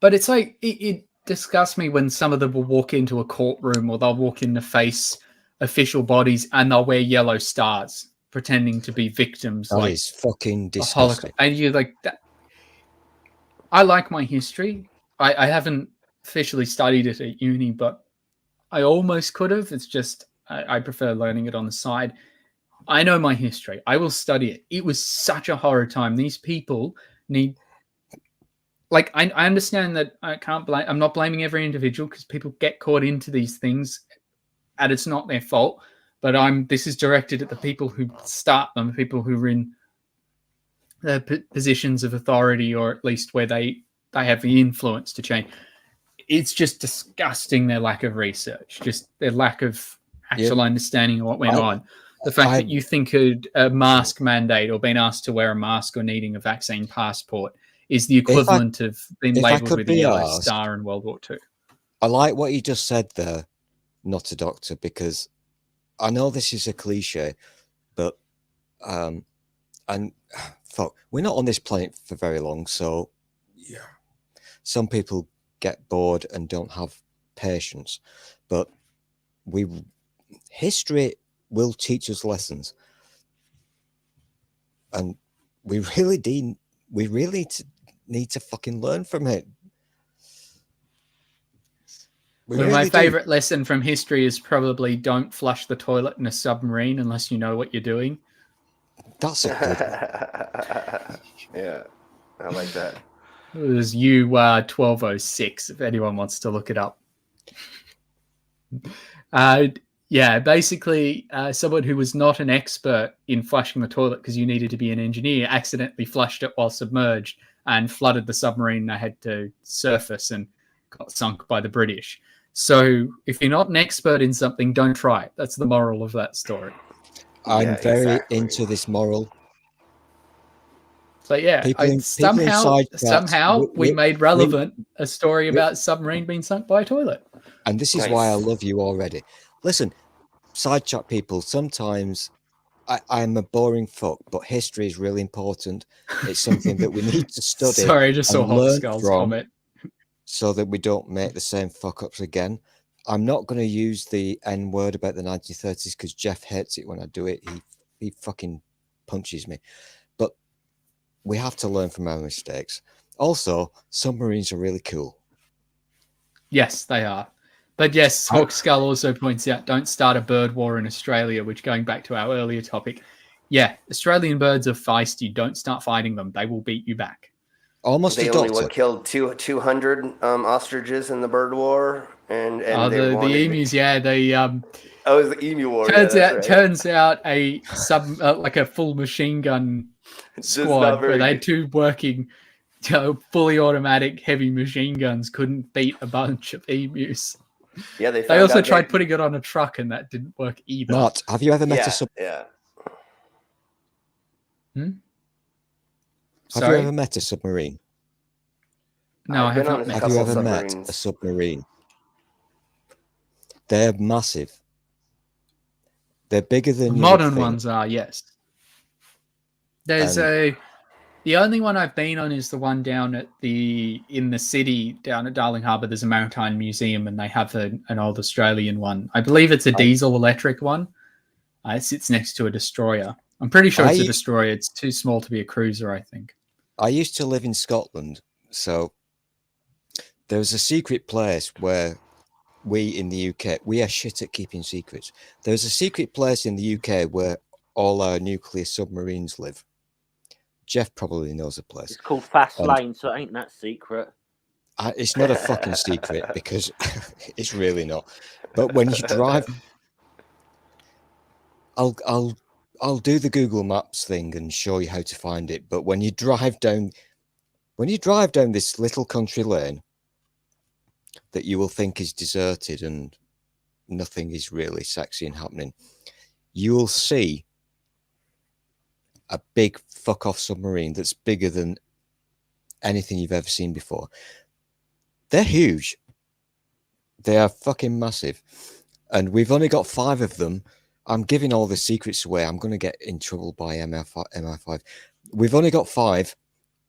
but it's like it disgusts me when some of them will walk into a courtroom or they'll walk in to face official bodies and they'll wear yellow stars pretending to be victims. That like is fucking a disgusting. Holocaust. And you're like, that. I like my history. I haven't officially studied it at uni, but I almost could have. It's just I prefer learning it on the side. I know my history. I will study it. It was such a horror time. These people need. Like I understand that I can't blame. I'm not blaming every individual because people get caught into these things, and it's not their fault. But this is directed at the people who start them, people who are in the positions of authority, or at least where they have the influence to change. It's just disgusting, their lack of research, just their lack of actual understanding of what went on. The fact that you think a mask mandate or being asked to wear a mask or needing a vaccine passport is the equivalent of being labelled with a yellow star in World War II. I like what you just said there, not a doctor, because I know this is a cliche, but and fuck, we're not on this planet for very long, so yeah, some people get bored and don't have patience, but history will teach us lessons, and we really need to fucking learn from it. My favorite lesson from history is probably don't flush the toilet in a submarine unless you know what you're doing. That's a good yeah, I like that. It was U-1206, if anyone wants to look it up. Yeah, basically, someone who was not an expert in flushing the toilet because you needed to be an engineer accidentally flushed it while submerged and flooded the submarine. They had to surface and got sunk by the British. So if you're not an expert in something, don't try it. That's the moral of that story. I'm very into this moral. So yeah, somehow we made relevant a story about a submarine being sunk by a toilet. And this is why I love you already. Listen, side chat people, sometimes I'm a boring fuck, but history is really important. It's something that we need to study. Sorry, I just saw Hot Skull's comment. So that we don't make the same fuck ups again. I'm not going to use the N word about the 1930s because Jeff hates it when I do it. He fucking punches me. But we have to learn from our mistakes. Also, submarines are really cool. Yes, they are. But yes, Hawk Skull also points out, don't start a bird war in Australia, which, going back to our earlier topic, yeah, Australian birds are feisty. Don't start fighting them. They will beat you back. Almost they only killed 200 ostriches in the bird war, and the emus, yeah, they it was the emu war. Turns out a like a full machine gun squad where they had two working, fully automatic heavy machine guns couldn't beat a bunch of emus. Yeah, they also tried putting it on a truck and that didn't work either. Matt, have you ever met a Have you ever met a submarine? No, I have not. Have you ever met a submarine? They're massive. They're bigger than modern ones are. Yes. There's the only one I've been on is the one down in the city down at Darling Harbour. There's a maritime museum and they have an old Australian one. I believe it's a diesel electric one. It sits next to a destroyer. I'm pretty sure it's a destroyer. It's too small to be a cruiser, I think. I used to live in Scotland, so there was a secret place where we in the UK, we are shit at keeping secrets. There's a secret place in the UK where all our nuclear submarines live. Jeff probably knows a place. It's called Fast Lane, so it ain't that secret. It's not a fucking secret because it's really not. But when you drive, I'll do the Google Maps thing and show you how to find it. But when you drive down this little country lane that you will think is deserted and nothing is really sexy and happening, you'll see a big fuck off submarine that's bigger than anything you've ever seen before. They're huge. They are fucking massive. And we've only got 5 of them. I'm giving all the secrets away. I'm going to get in trouble by MI5. We've only got 5.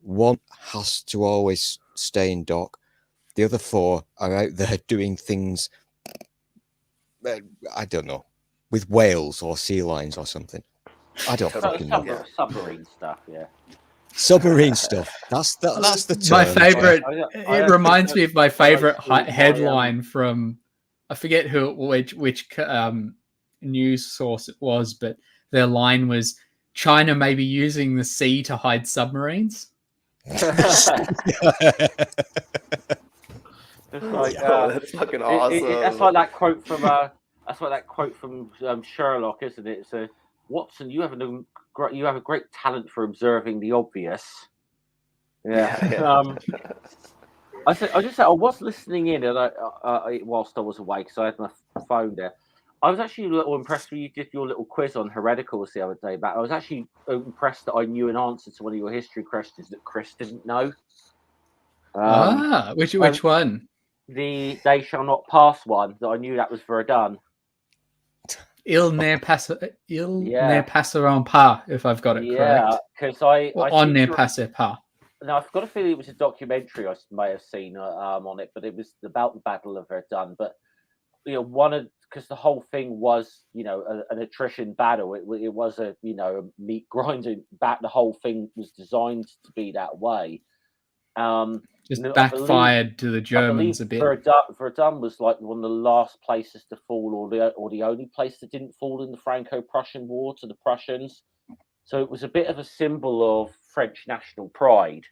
One has to always stay in dock. The other 4 are out there doing things, I don't know, with whales or sea lions or something. I don't fucking know. Submarine stuff, yeah. Submarine stuff. That's the term. My favorite. It reminds me of my favorite headline from, I forget which news source it was, but their line was, China may be using the sea to hide submarines. It's like, that's fucking awesome. That's like that quote from Sherlock, isn't it? It's Watson, you have a great talent for observing the obvious. Yeah. I was listening in, and I whilst I was away, because I had my phone there. I was actually a little impressed when you did your little quiz on hereticals the other day. But I was actually impressed that I knew an answer to one of your history questions that Chris didn't know. Which one? The "They shall not pass" one. That I knew that was Verdun. Il ne passeront pas, if I've got it correct. Yeah, because I on ne passe pas. Now I've got a feeling it was a documentary I may have seen on it, but it was about the Battle of Verdun. But because the whole thing was an attrition battle. It was a meat grinding bat. The whole thing was designed to be that way. Just backfired to the Germans a bit. Verdun was like one of the last places to fall, or the only place that didn't fall in the Franco-Prussian War to the Prussians. So it was a bit of a symbol of French national pride.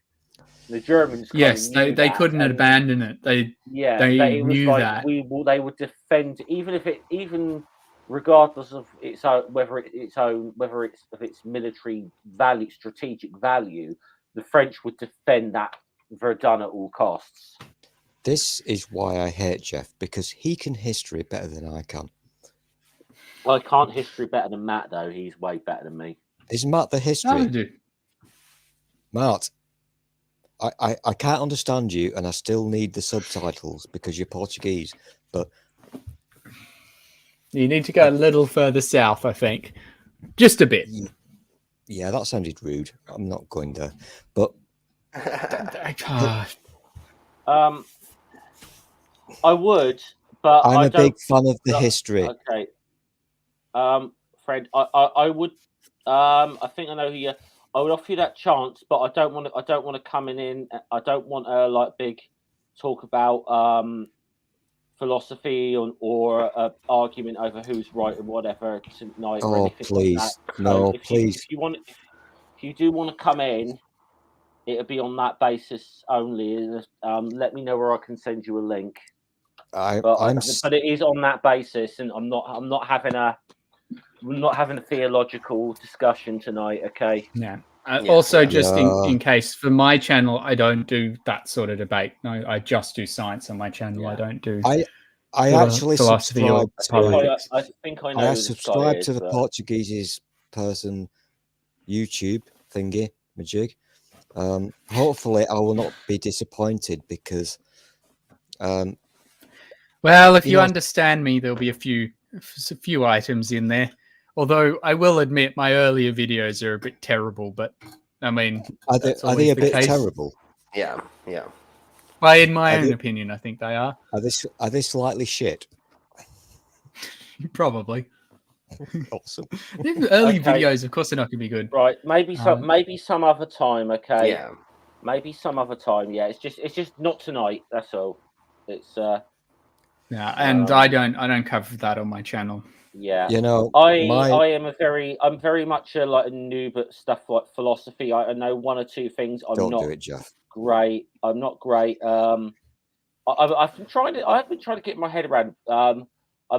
The Germans, they couldn't abandon it. They knew that they would defend, even regardless of whether it's of its military value, strategic value. The French would defend that Verdun at all costs. This is why I hate Jeff, because he can history better than I can. Well, I can't history better than Matt, though. He's way better than me. Is Matt the history? I do. Matt, I can't understand you, and I still need the subtitles because you're Portuguese. But you need to go a little further south, I think. Just a bit. Yeah, that sounded rude. I'm not going there. But I would, but I'm a big fan of the history. Okay, Fred, I would. I think I know who you. I would offer you that chance, but I don't want to come in. I don't want a big talk about philosophy or argument over who's right and whatever tonight. Oh, please, like no, please. If you do want to come in, it'll be on that basis only. Let me know where I can send you a link. But it is on that basis, and I'm not having a theological discussion tonight. Okay. Yeah. Also, just in case, for my channel, I don't do that sort of debate. No, I just do science on my channel. Yeah. I don't do. I actually subscribe to politics. I think I know. I subscribe to the Portuguese person YouTube thingy majig. Hopefully, I will not be disappointed because. Well, if you understand me, there'll be a few items in there. Although I will admit my earlier videos are a bit terrible, but I mean, are they a bit terrible? Yeah. Well, in my own opinion, I think they are. Are they slightly shit? Probably. Awesome. Early videos, of course, they're not going to be good. Right? Maybe some other time. Okay. Yeah. Maybe some other time. Yeah. It's just not tonight. That's all. It's Yeah, and I don't cover that on my channel. Yeah, I'm very much a noob at stuff like philosophy. I know one or two things. Don't do it, Jeff. Great. I'm not great. I've been trying to get my head around. I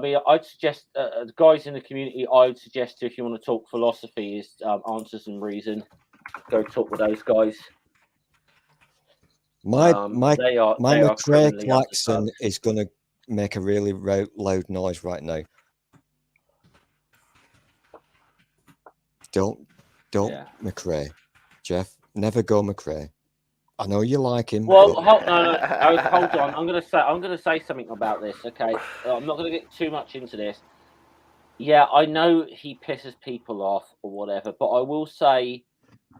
mean, I'd suggest the guys in the community. I would suggest if you want to talk philosophy, is Answers and Reason. Go talk with those guys. My McRae Klaxon is gonna make a really loud noise right now. Don't, McRae. Jeff, never go McRae. I know you like him. Well, but... hold on. I'm gonna say something about this. Okay, I'm not gonna get too much into this. Yeah, I know he pisses people off or whatever, but I will say,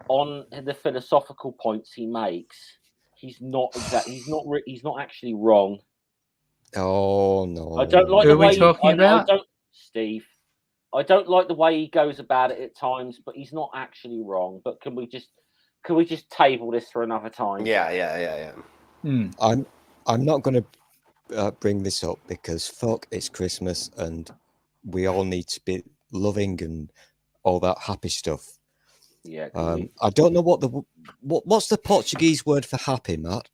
on the philosophical points he makes, he's not actually wrong. Oh no! I don't like Who the are we way talking about? Steve. I don't like the way he goes about it at times, but he's not actually wrong. But can we just table this for another time? Yeah. I'm not going to bring this up because fuck, it's Christmas and we all need to be loving and all that happy stuff. Yeah. I don't know what's the Portuguese word for happy, Matt.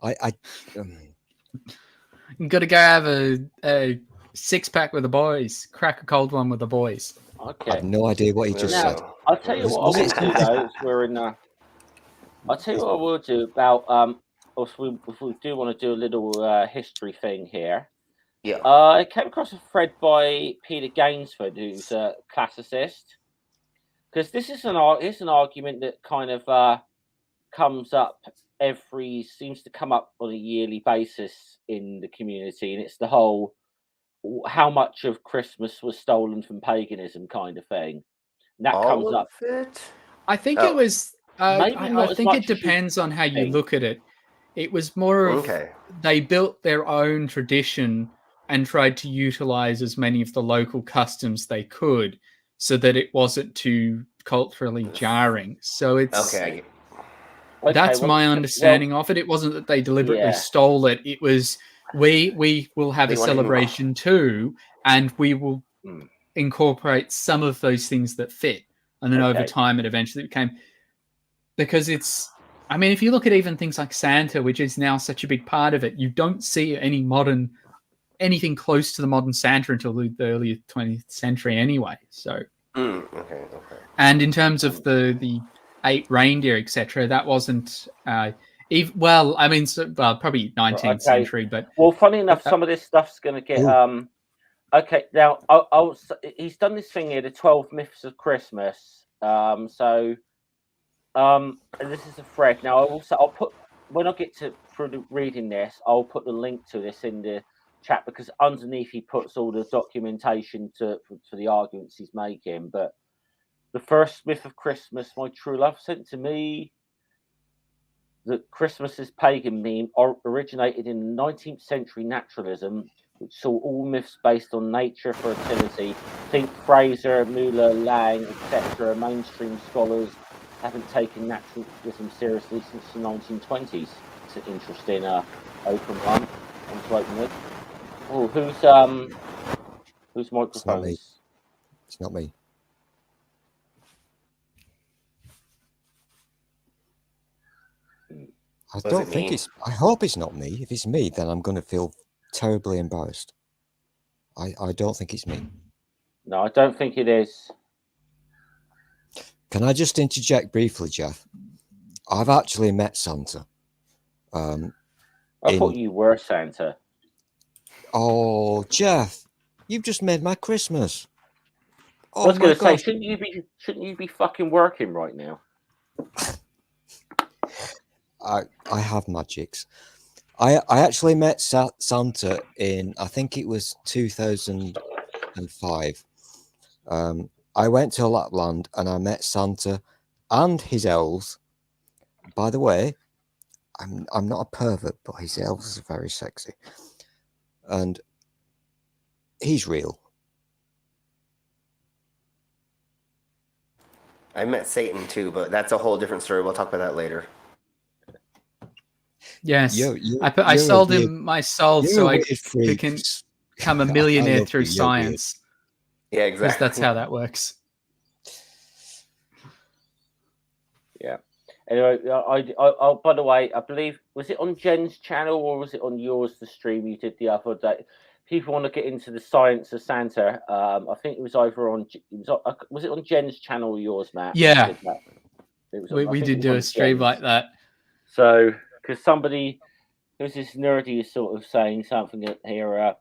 You got to go have a 6-pack with the boys. Crack a cold one with the boys. Okay. I have no idea what he just said. I'll tell you what I will do though. I'll tell you what I will do about if we do want to do a little history thing here. Yeah. I came across a thread by Peter Gainsford, who's a classicist, because this is an argument that kind of comes up seems to come up on a yearly basis in the community, and it's the whole how much of Christmas was stolen from paganism kind of thing. And that comes up. I think it was. I think it depends on how you look at it. It was more of they built their own tradition and tried to utilize as many of the local customs they could, so that it wasn't too culturally jarring. So it's that's my understanding of it. It wasn't that they deliberately stole it. It was we will have a celebration too, and we will incorporate some of those things that fit. And then over time, it eventually became, because it's, I mean, if you look at even things like Santa, which is now such a big part of it, you don't see anything close to the modern Santa until the early 20th century anyway. So, and in terms of the 8 reindeer, etc., that wasn't, probably 19th century, but... Well, funny enough, some of this stuff's going to get... now, he's done this thing here, the 12 Myths of Christmas. This is a thread. Now, I'll put, when I get through reading this, I'll put the link to this in the chat, because underneath he puts all the documentation for the arguments he's making. But the first myth of Christmas, my true love sent to me, that Christmas's pagan meme originated in 19th century naturalism, which saw all myths based on nature, fertility. Think Fraser, Muller, Lang, etc. Mainstream scholars haven't taken naturalism seriously since the 1920s. It's an interesting open one. I'm to open with. Oh, whose microphone? It's not me. I hope it's not me. If it's me, then I'm going to feel terribly embarrassed. I don't think it's me. No, I don't think it is. Can I just interject briefly, Jeff? I've actually met Santa. I thought you were Santa. Oh, Jeff, you've just made my Christmas. I was going to say, shouldn't you be fucking working right now? I have magics. I actually met Santa in, I think it was 2005. I went to Lapland and I met Santa and his elves. By the way, I'm not a pervert, but his elves are very sexy. And he's real. I met Satan too, but that's a whole different story. We'll talk about that later. Yes, I sold him my soul so I could become a millionaire through science. Yeah, exactly. Because that's how that works. Yeah. Anyway, I by the way, I believe, was it on Jen's channel or was it on yours, the stream you did the other day? People want to get into the science of Santa. I think it was over on, was it on Jen's channel or yours, Matt? Yeah. We did do a stream like that. So, because somebody who's this nerdy is sort of saying something here.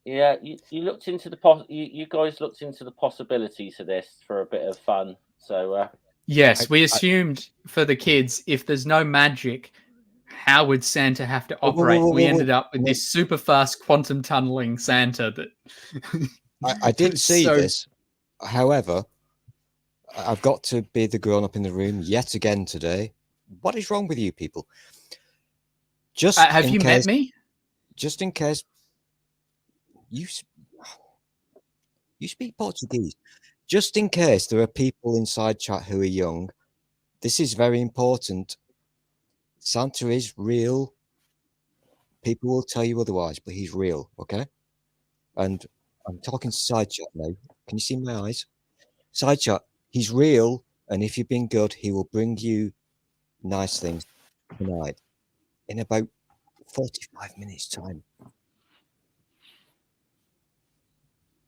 Yeah, you looked into the you guys looked into the possibilities of this for a bit of fun. So yes, we assumed for the kids, if there's no magic, how would Santa have to operate? We ended up with this super fast quantum tunneling Santa that I did see this. However, I've got to be the grown-up in the room yet again today. What is wrong with you people? Just have you met me? Just in case you speak Portuguese. Just in case there are people inside chat who are young, this is very important. Santa is real. People will tell you otherwise, but he's real, okay? And I'm talking to side chat now. Can you see my eyes? Side chat, he's real, and if you've been good, he will bring you nice things tonight in about 45 minutes' time.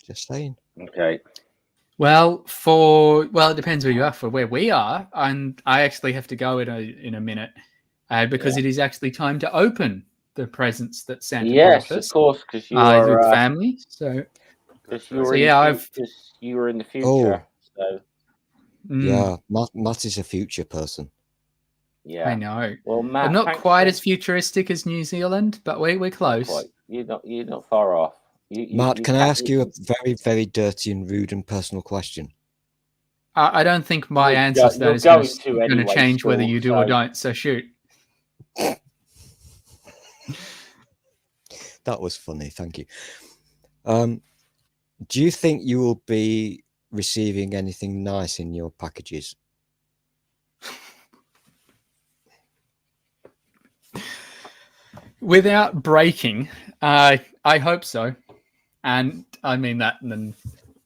Just saying. Okay. Well, it depends where you are. For where we are, and I actually have to go in a minute, because it is actually time to open the presents that Santa brought us. Yes, of course, because you are with family. So you were in the future. So yeah, Matt is a future person. Yeah, I know. Well, Matt, I'm not quite as futuristic as New Zealand, but we're close. You're not far off. Matt, can I ask you a very, very dirty and rude and personal question? I don't think my answer to that is going to change whether you do or don't. So shoot. That was funny. Thank you. Do you think you will be receiving anything nice in your packages? Without breaking, I hope so. And I mean that in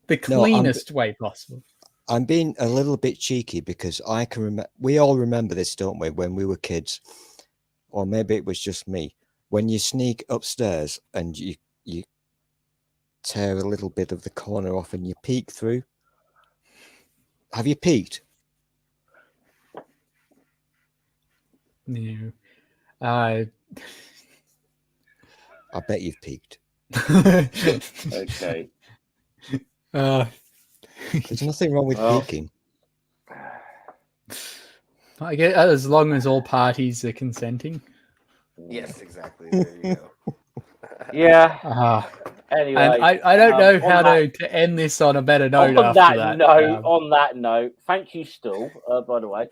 the cleanest way possible. I'm being a little bit cheeky because I can remember. We all remember this, don't we? When we were kids, or maybe it was just me. When you sneak upstairs and you tear a little bit of the corner off and you peek through. Have you peeked? No. I bet you've peeked. Okay. There's nothing wrong with peeking. I guess as long as all parties are consenting. Yes, exactly. There you go. Yeah. Anyway, and I don't know how to end this on a better note. On that note, thank you, Stu. By the way,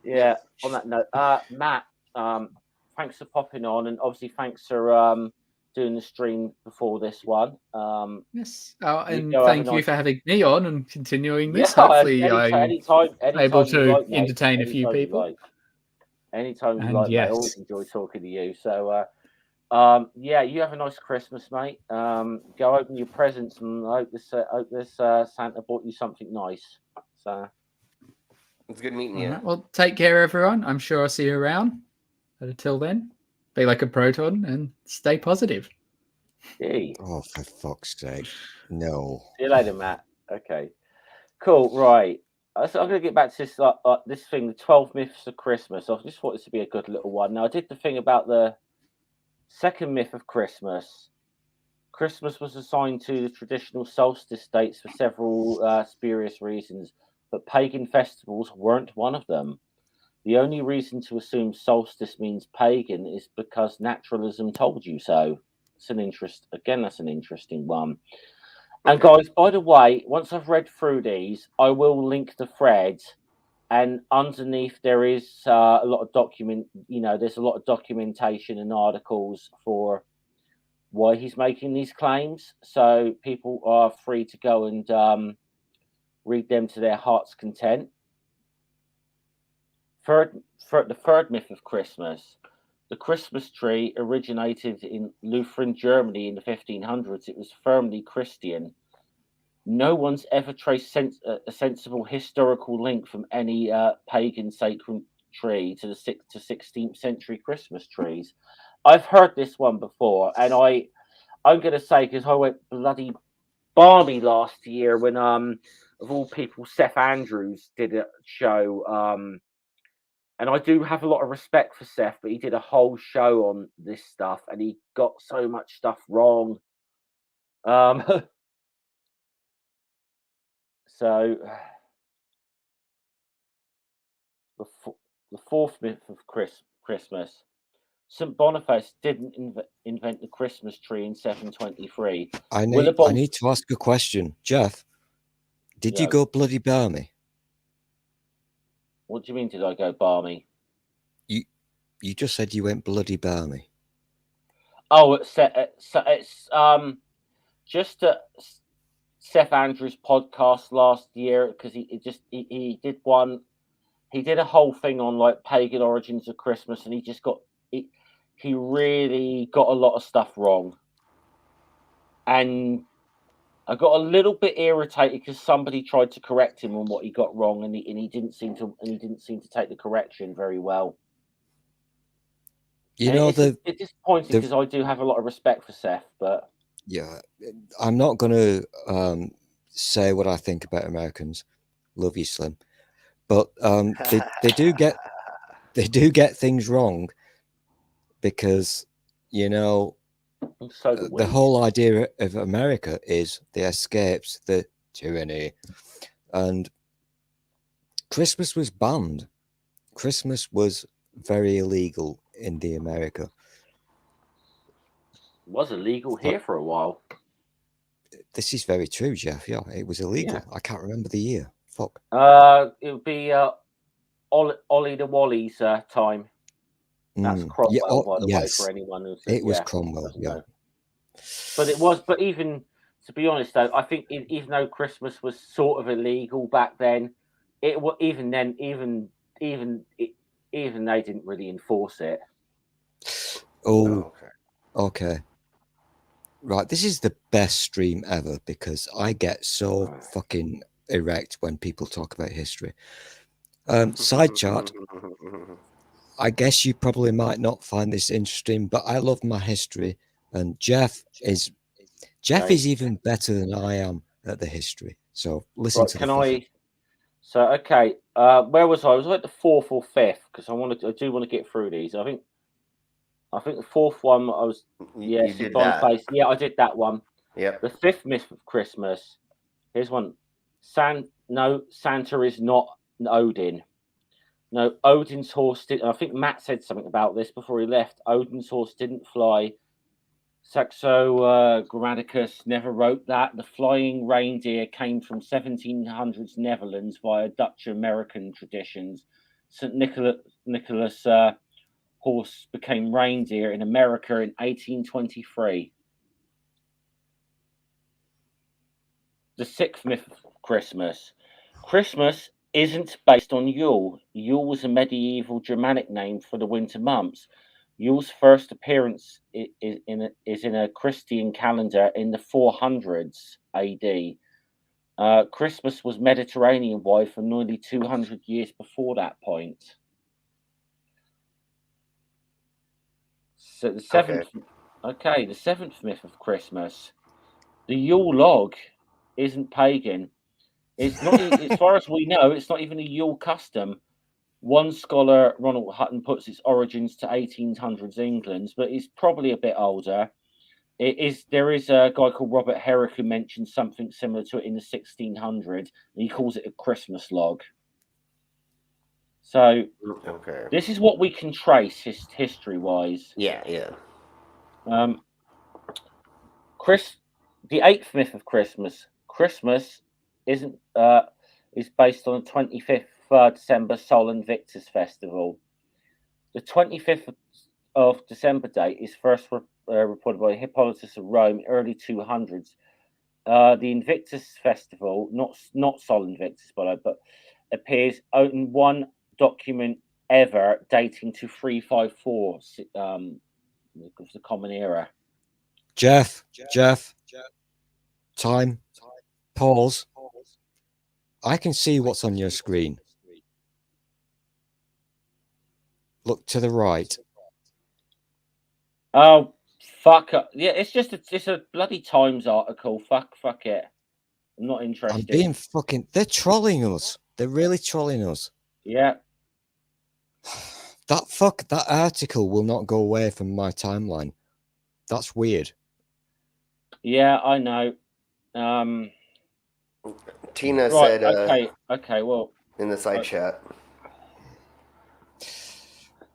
yeah. On that note, Matt, thanks for popping on, and obviously thanks for doing the stream before this one. Yes, and thank you for having me on and continuing this. Yeah, hopefully, anytime able to like, entertain a few people. Anytime you like, yes. mate, I always enjoy talking to you. So, yeah, you have a nice Christmas, mate. Go open your presents, and I hope this Santa bought you something nice. So, it's good meeting you. Right, well, take care, everyone. I'm sure I'll see you around. But until then, be like a proton and stay positive. Hey. Oh, for fuck's sake. No. See you later, Matt. Okay. Cool. Right. So I'm going to get back to this this thing, the 12 myths of Christmas. I just thought this would be a good little one. Now, I did the thing about the second myth of Christmas. Christmas was assigned to the traditional solstice dates for several spurious reasons, but pagan festivals weren't one of them. The only reason to assume solstice means pagan is because naturalism told you so. It's that's an interesting one. And guys, by the way, once I've read through these, I will link the thread, and underneath there is a lot of there's a lot of documentation and articles for why he's making these claims. So people are free to go and read them to their heart's content. The third myth of Christmas. The Christmas tree originated in Lutheran Germany in the 1500s. It was firmly Christian. No one's ever traced a sensible historical link from any pagan sacred tree to the 6th to 16th century Christmas trees. I've heard this one before, and I'm going to say, because I went bloody balmy last year when, of all people, Seth Andrews did a show And I do have a lot of respect for Seth, but he did a whole show on this stuff, and he got so much stuff wrong. So the fourth myth of Christmas. St. Boniface didn't invent the Christmas tree in 723. I need to ask a question. Jeff, did you go bloody barmy? What do you mean, did I go barmy? You just said you went bloody barmy. Oh, it's just at Seth Andrews' podcast last year, because he did one. He did a whole thing on like pagan origins of Christmas, and he really got a lot of stuff wrong. And I got a little bit irritated because somebody tried to correct him on what he got wrong, and he didn't seem to take the correction very well. It's disappointing because I do have a lot of respect for Seth, but yeah, I'm not going to say what I think about Americans. Love you, Slim, but they do get things wrong, because the whole idea of America is the escapes the tyranny, and Christmas was banned. Christmas was very illegal in the America. It was illegal here for a while. This is very true, Jeff. Yeah, it was illegal. Yeah. I can't remember the year. Fuck. It would be Ollie the Wally's time. That's Cromwell, by the way, for anyone who's... It was Cromwell, yeah. Know. But even, to be honest, though, I think even though Christmas was sort of illegal back then, even they didn't really enforce it. Oh, okay. Right, this is the best stream ever, because I get so fucking erect when people talk about history. Side chart. I guess you probably might not find this interesting, but I love my history, and Jeff is even better than I am at the history. So listen to the So okay, where was I? I was like the fourth or fifth, because I do want to get through these. I think the fourth one I was you did that. Yeah, I did that one. Yeah. The fifth myth of Christmas. Here's one. Santa is not Odin. No, Odin's horse did. I think Matt said something about this before he left. Odin's horse didn't fly. Saxo Grammaticus never wrote that. The flying reindeer came from 1700s Netherlands via Dutch-American traditions. St. Nicholas horse became reindeer in America in 1823. The sixth myth of Christmas. Christmas isn't based on Yule. Yule was a medieval Germanic name for the winter months. Yule's first appearance is in a Christian calendar in the 400s AD. Christmas was Mediterranean-wide for nearly 200 years before that point. So the seventh myth of Christmas. The Yule log isn't pagan. It's not, as far as we know, it's not even a Yule custom. One scholar, Ronald Hutton, puts its origins to 1800s England, but it's probably a bit older. There is a guy called Robert Herrick who mentions something similar to it in the 1600s, and he calls it a Christmas log. So this is what we can trace history-wise. Yeah. The eighth myth of Christmas. Christmas is based on the 25th December Sol Invictus Festival. The 25th of December date is first reported by Hippolytus of Rome, early 200s. The Invictus Festival, not Sol Invictus, but appears in one document ever dating to 354 of the Common Era. Jeff. Time. Pause. I can see what's on your screen. Look to the right. Oh, fuck. Yeah, it's a bloody Times article. Fuck it. I'm not interested. They're trolling us. They're really trolling us. Yeah. That article will not go away from my timeline. That's weird. Yeah, I know. Tina right, said, okay, well, in the side chat.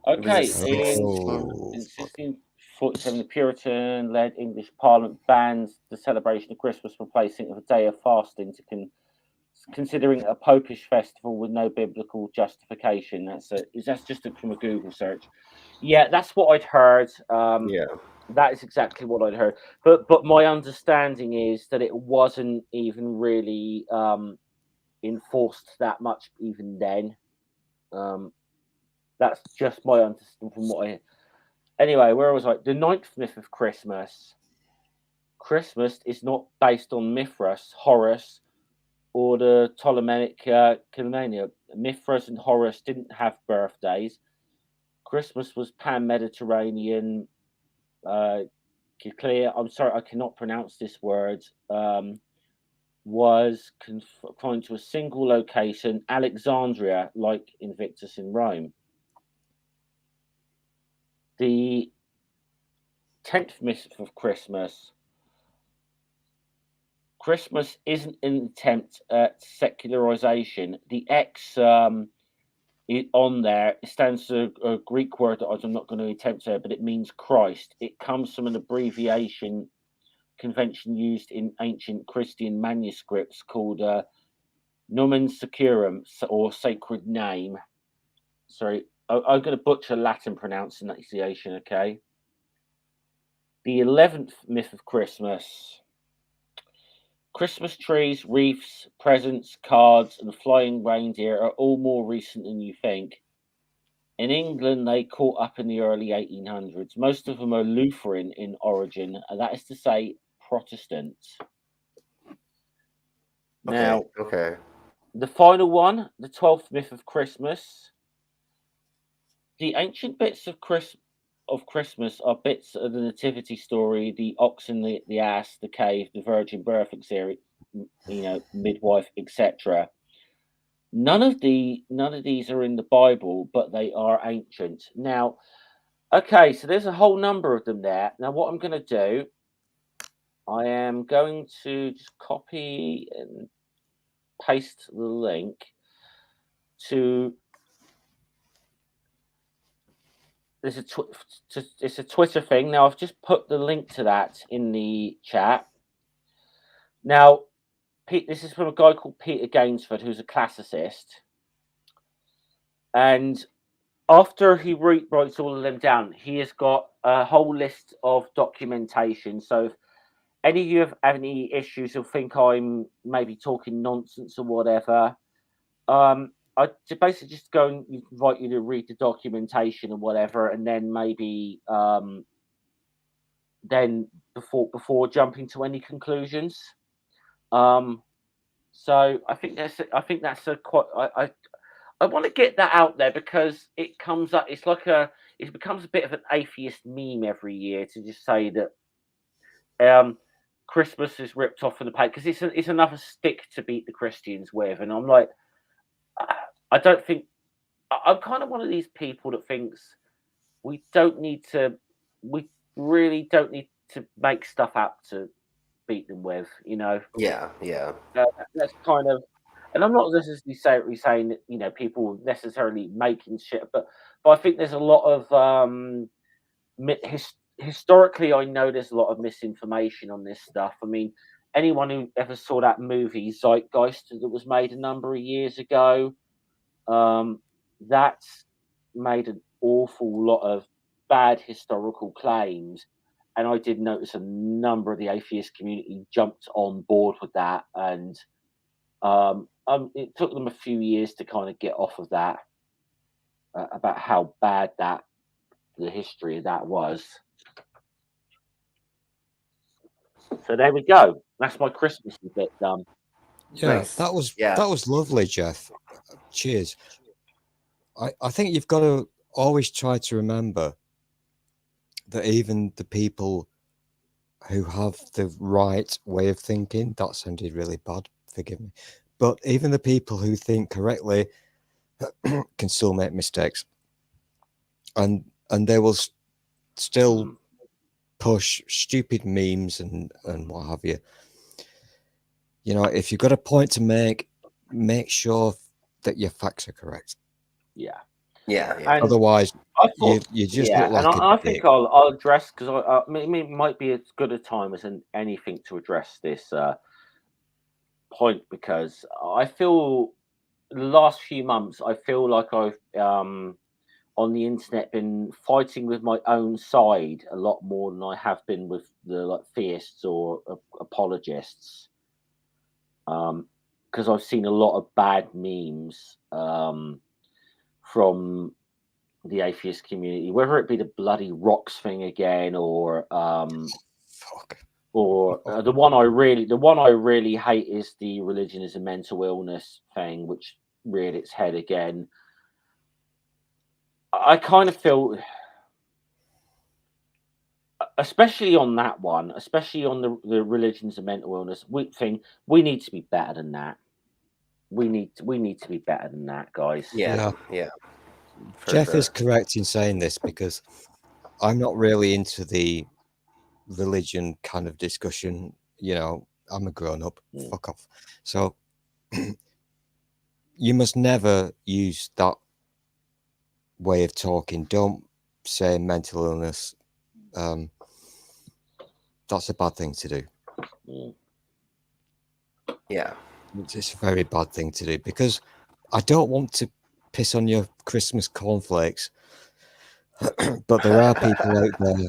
Okay, Was in it 1647, the Puritan-led English Parliament bans the celebration of Christmas, replacing it with a day of fasting considering it a popish festival with no biblical justification. That's just from a Google search. Yeah, that's what I'd heard. Yeah. That is exactly what I'd heard. But my understanding is that it wasn't even really enforced that much even then. That's just my understanding from what I hear. Anyway, where was I? The ninth myth of Christmas. Christmas is not based on Mithras, Horus, or the Ptolemaic Canania. Mithras and Horus didn't have birthdays. Christmas was pan-Mediterranean. Clear. I'm sorry, I cannot pronounce this word. Was confined to a single location, Alexandria, like Invictus in Rome. The 10th myth of Christmas. Christmas isn't an attempt at secularization. The X on there, it stands for a Greek word that I'm not going to attempt to, but it means Christ. It comes from an abbreviation convention used in ancient Christian manuscripts called Nomen Sacrum, or sacred name. Sorry, I'm going to butcher Latin pronunciation, okay? The 11th myth of Christmas. Christmas trees, wreaths, presents, cards, and flying reindeer are all more recent than you think. In England, they caught up in the early 1800s. Most of them are Lutheran in origin, and that is to say, Protestant. Now, okay. The final one, the 12th myth of Christmas. The ancient bits of Christmas are bits of the nativity story, the oxen, the ass, the cave, the virgin birth, etc., midwife, etc. None of these are in the Bible, but they are ancient. Now, okay, so there's a whole number of them there. Now, what I'm going to do, I am going to just copy and paste the link to. It's a Twitter thing. Now, I've just put the link to that in the chat. Now, this is from a guy called Peter Gainsford, who's a classicist. And after he writes all of them down, he has got a whole list of documentation. So if any of you have any issues or think I'm maybe talking nonsense or whatever, I basically just go and invite you to read the documentation and whatever, and then maybe then before jumping to any conclusions. So I think that's a quite I want to get that out there because it comes up. It becomes a bit of an atheist meme every year to just say that Christmas is ripped off from the page because it's another stick to beat the Christians with, and I'm like, I don't think I'm kind of one of these people that thinks we really don't need to make stuff up to beat them with, Yeah. That's kind of, and I'm not necessarily saying that people necessarily making shit, but I think there's a lot of historically, I know there's a lot of misinformation on this stuff. I mean, anyone who ever saw that movie Zeitgeist that was made a number of years ago, that's made an awful lot of bad historical claims. And I did notice a number of the atheist community jumped on board with that. And it took them a few years to kind of get off of that, about how bad the history of that was. So there we go. That's my Christmas bit done. Yeah, nice. that was lovely, Jeff. Cheers. I think you've got to always try to remember that even the people who have the right way of thinking, that sounded really bad, forgive me, but even the people who think correctly can still make mistakes. and they will still push stupid memes and what have you. You know, if you've got a point to make sure that your facts are correct. Yeah. Yeah. Otherwise, you just look like and I think dick. I'll address, because I mean, it might be as good a time as anything to address this point, because I feel the last few months I feel like I've on the internet been fighting with my own side a lot more than I have been with the theists or apologists. Because I've seen a lot of bad memes from the atheist community, whether it be the bloody rocks thing again, or the one I really hate is the religion is a mental illness thing, which reared its head again. I kind of feel, especially on that one, especially on the religions and mental illness thing, we need to be better than that. We need to be better than that, guys. Yeah. Jeff is correct in saying this, because I'm not really into the religion kind of discussion. You know, I'm a grown-up. Fuck off. So you must never use that way of talking. Don't say mental illness. That's a bad thing to do. Yeah. It's a very bad thing to do, because I don't want to piss on your Christmas cornflakes, but there are people out there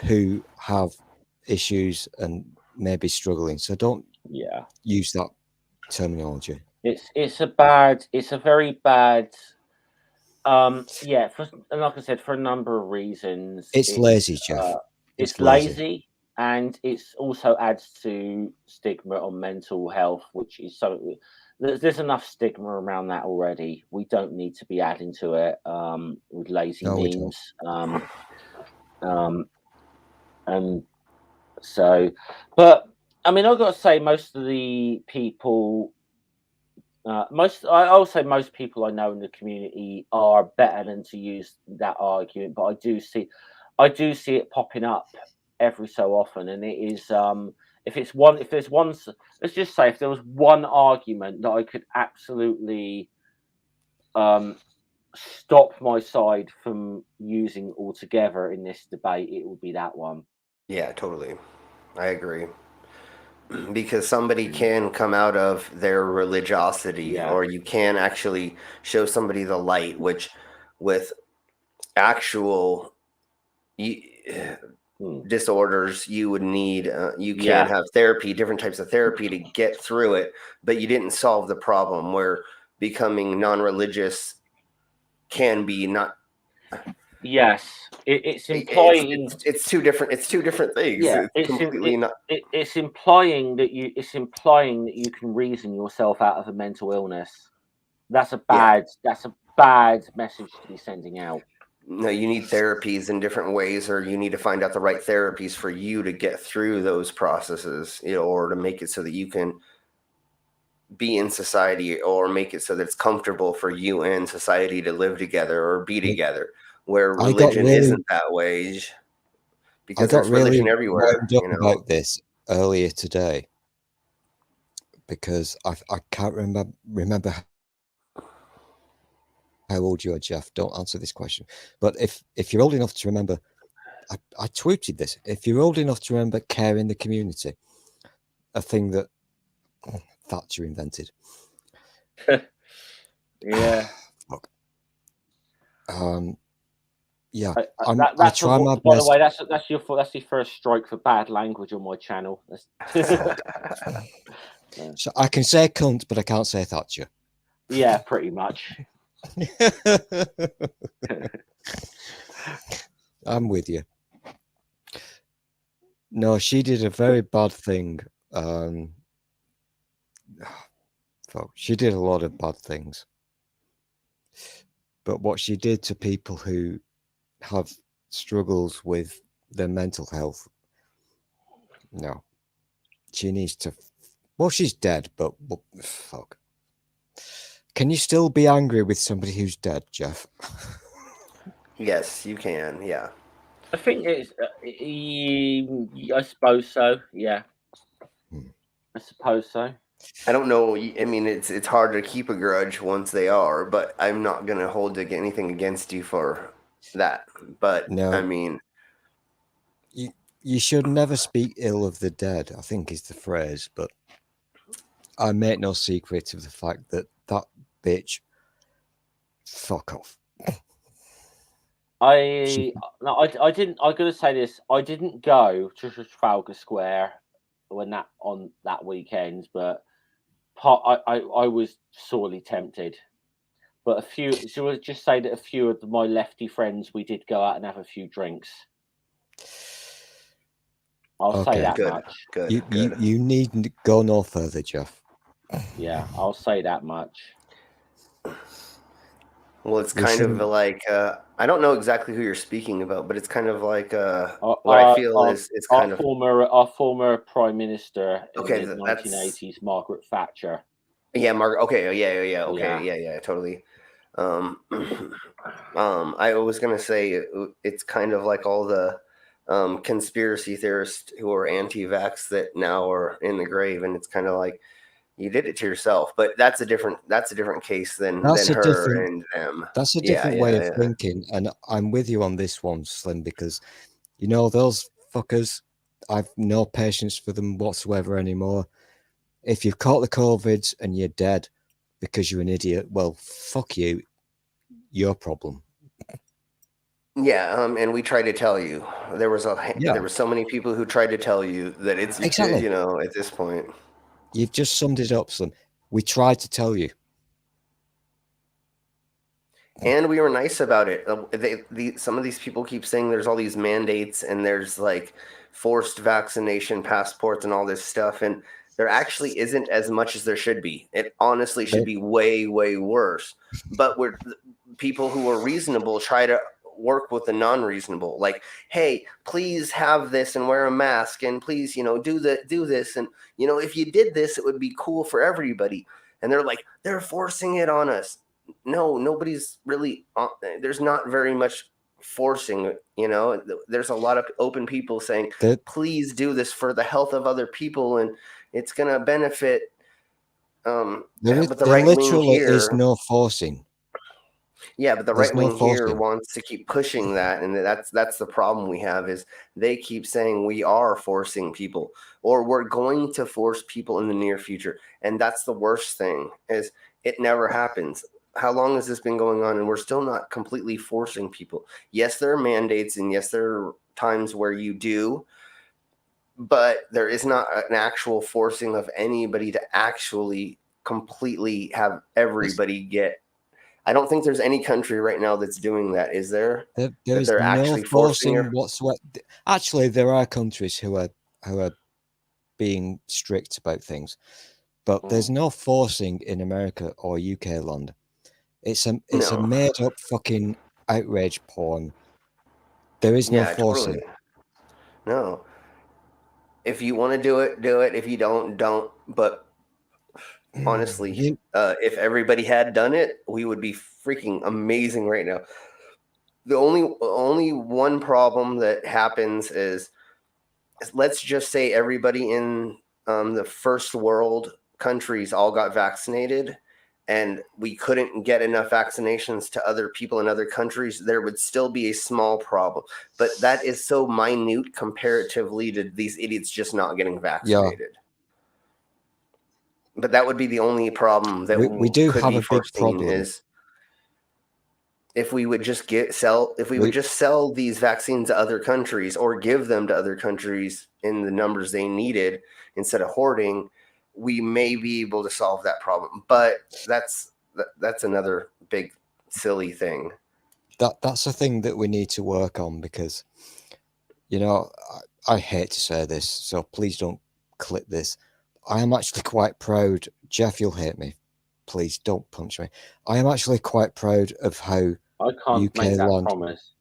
who have issues and may be struggling. So don't use that terminology. It's a very bad like I said, for a number of reasons. It's lazy, Jeff. It's lazy, and it's also adds to stigma on mental health, which is so there's enough stigma around that already. We don't need to be adding to it with lazy memes. And so, but I mean, I've got to say, most of the people, I'll say most people I know in the community are better than to use that argument. But I do see it popping up every so often, and it is if there's one, let's just say if there was one argument that I could absolutely stop my side from using altogether in this debate, it would be that one. Yeah, totally. I agree. Because somebody can come out of their religiosity, or you can actually show somebody the light, which with actual disorders you would need you can have therapy, different types of therapy to get through it, but you didn't solve the problem, where becoming non-religious can be not. It's implying it's two different things. It's completely not. It's implying that you can reason yourself out of a mental illness. That's a bad message to be sending out. No, you need therapies in different ways, or you need to find out the right therapies for you to get through those processes, or to make it so that you can be in society, or make it so that it's comfortable for you and society to live together or be together. Where religion isn't that way, because there's religion everywhere. About this earlier today, because I can't remember how old you are, Jeff. Don't answer this question. But if you're old enough to remember, I tweeted this. If you're old enough to remember care in the community, a thing that Thatcher invented. Yeah. Fuck. Yeah, I try my best. By the way, that's your first strike for bad language on my channel. So I can say cunt, but I can't say Thatcher. Yeah, pretty much. I'm with you. No, she did a very bad thing. She did a lot of bad things. But what she did to people who have struggles with their mental health, no. She needs to... Well, she's dead, but fuck. Can you still be angry with somebody who's dead, Jeff? Yes, you can. Yeah. I think it's. I suppose so. Yeah. I suppose so. I don't know. I mean, it's hard to keep a grudge once they are, but I'm not gonna hold anything against you for that. But No. I mean, you should never speak ill of the dead, I think is the phrase. But I make no secret of the fact that bitch, fuck off. I didn't. I'm gonna say this. I didn't go to Trafalgar Square on that weekend, but I was sorely tempted. But so we'll just say that a few of my lefty friends, we did go out and have a few drinks. I'll say that much. Good. You needn't go no further, Jeff. Yeah, I'll say that much. Well, it's kind of like I don't know exactly who you're speaking about, but it's kind of like what I feel is kind of our former Prime Minister in the 1980s, Margaret Thatcher. Yeah, Okay, yeah. Okay, yeah, totally. I was gonna say it's kind of like all the conspiracy theorists who are anti-vax that now are in the grave, and it's kind of like you did it to yourself. But that's a different case than her and them. That's a different way of thinking, and I'm with you on this one, Slim, because you know those fuckers. I've no patience for them whatsoever anymore. If you've caught the COVID and you're dead because you're an idiot, well, fuck you. Your problem. Yeah, and we tried to tell you. There were so many people who tried to tell you that it's exactly, at this point. You've just summed it up, Slim. We tried to tell you. And we were nice about it. Some of these people keep saying there's all these mandates and there's like forced vaccination passports and all this stuff, and there actually isn't as much as there should be. It honestly should be way, way worse. But people who are reasonable try to work with the non-reasonable. Like, hey, please have this and wear a mask, and please, do this, and if you did this, it would be cool for everybody. And they're like, they're forcing it on us. No, nobody's really. There's not very much forcing. There's a lot of open people saying, please do this for the health of other people, and it's going to benefit. But the right wing here is no forcing. Yeah, but the right wing here wants to keep pushing that, and that's the problem we have is they keep saying we are forcing people, or we're going to force people in the near future, and that's the worst thing is it never happens. How long has this been going on, and we're still not completely forcing people? Yes, there are mandates, and yes, there are times where you do, but there is not an actual forcing of anybody to actually completely have everybody get. I don't think there's any country right now that's doing that. Is there? There is no actually forcing whatsoever. Actually, there are countries who are being strict about things, but there's no forcing in America or UK land. It's a made up fucking outrage porn. There is no forcing. Totally. No. If you want to do it, do it. If you don't. But honestly, if everybody had done it, we would be freaking amazing right now. The only one problem that happens is let's just say everybody in the first world countries all got vaccinated, and we couldn't get enough vaccinations to other people in other countries, there would still be a small problem. But that is so minute comparatively to these idiots just not getting vaccinated. Yeah. But that would be the only problem that we do have a big problem. Is if we would just sell these vaccines to other countries or give them to other countries in the numbers they needed instead of hoarding, we may be able to solve that problem. But that's another big silly thing. That's a thing that we need to work on because, I hate to say this, so please don't clip this. I am actually quite proud. Jeff, you'll hate me. Please don't punch me. I am actually quite proud of how I can't UK make that land. Promise.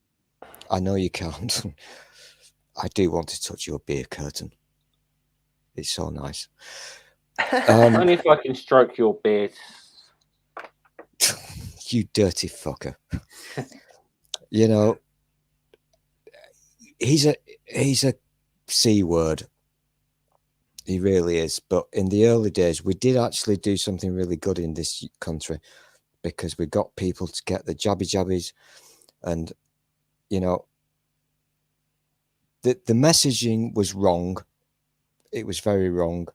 I know you can't. I do want to touch your beer curtain. It's so nice. Only if I can stroke your beard. You dirty fucker. You know, he's a C word. He really is. But in the early days, we did actually do something really good in this country because we got people to get the jabbies, and you know, the messaging was wrong. It was very wrong.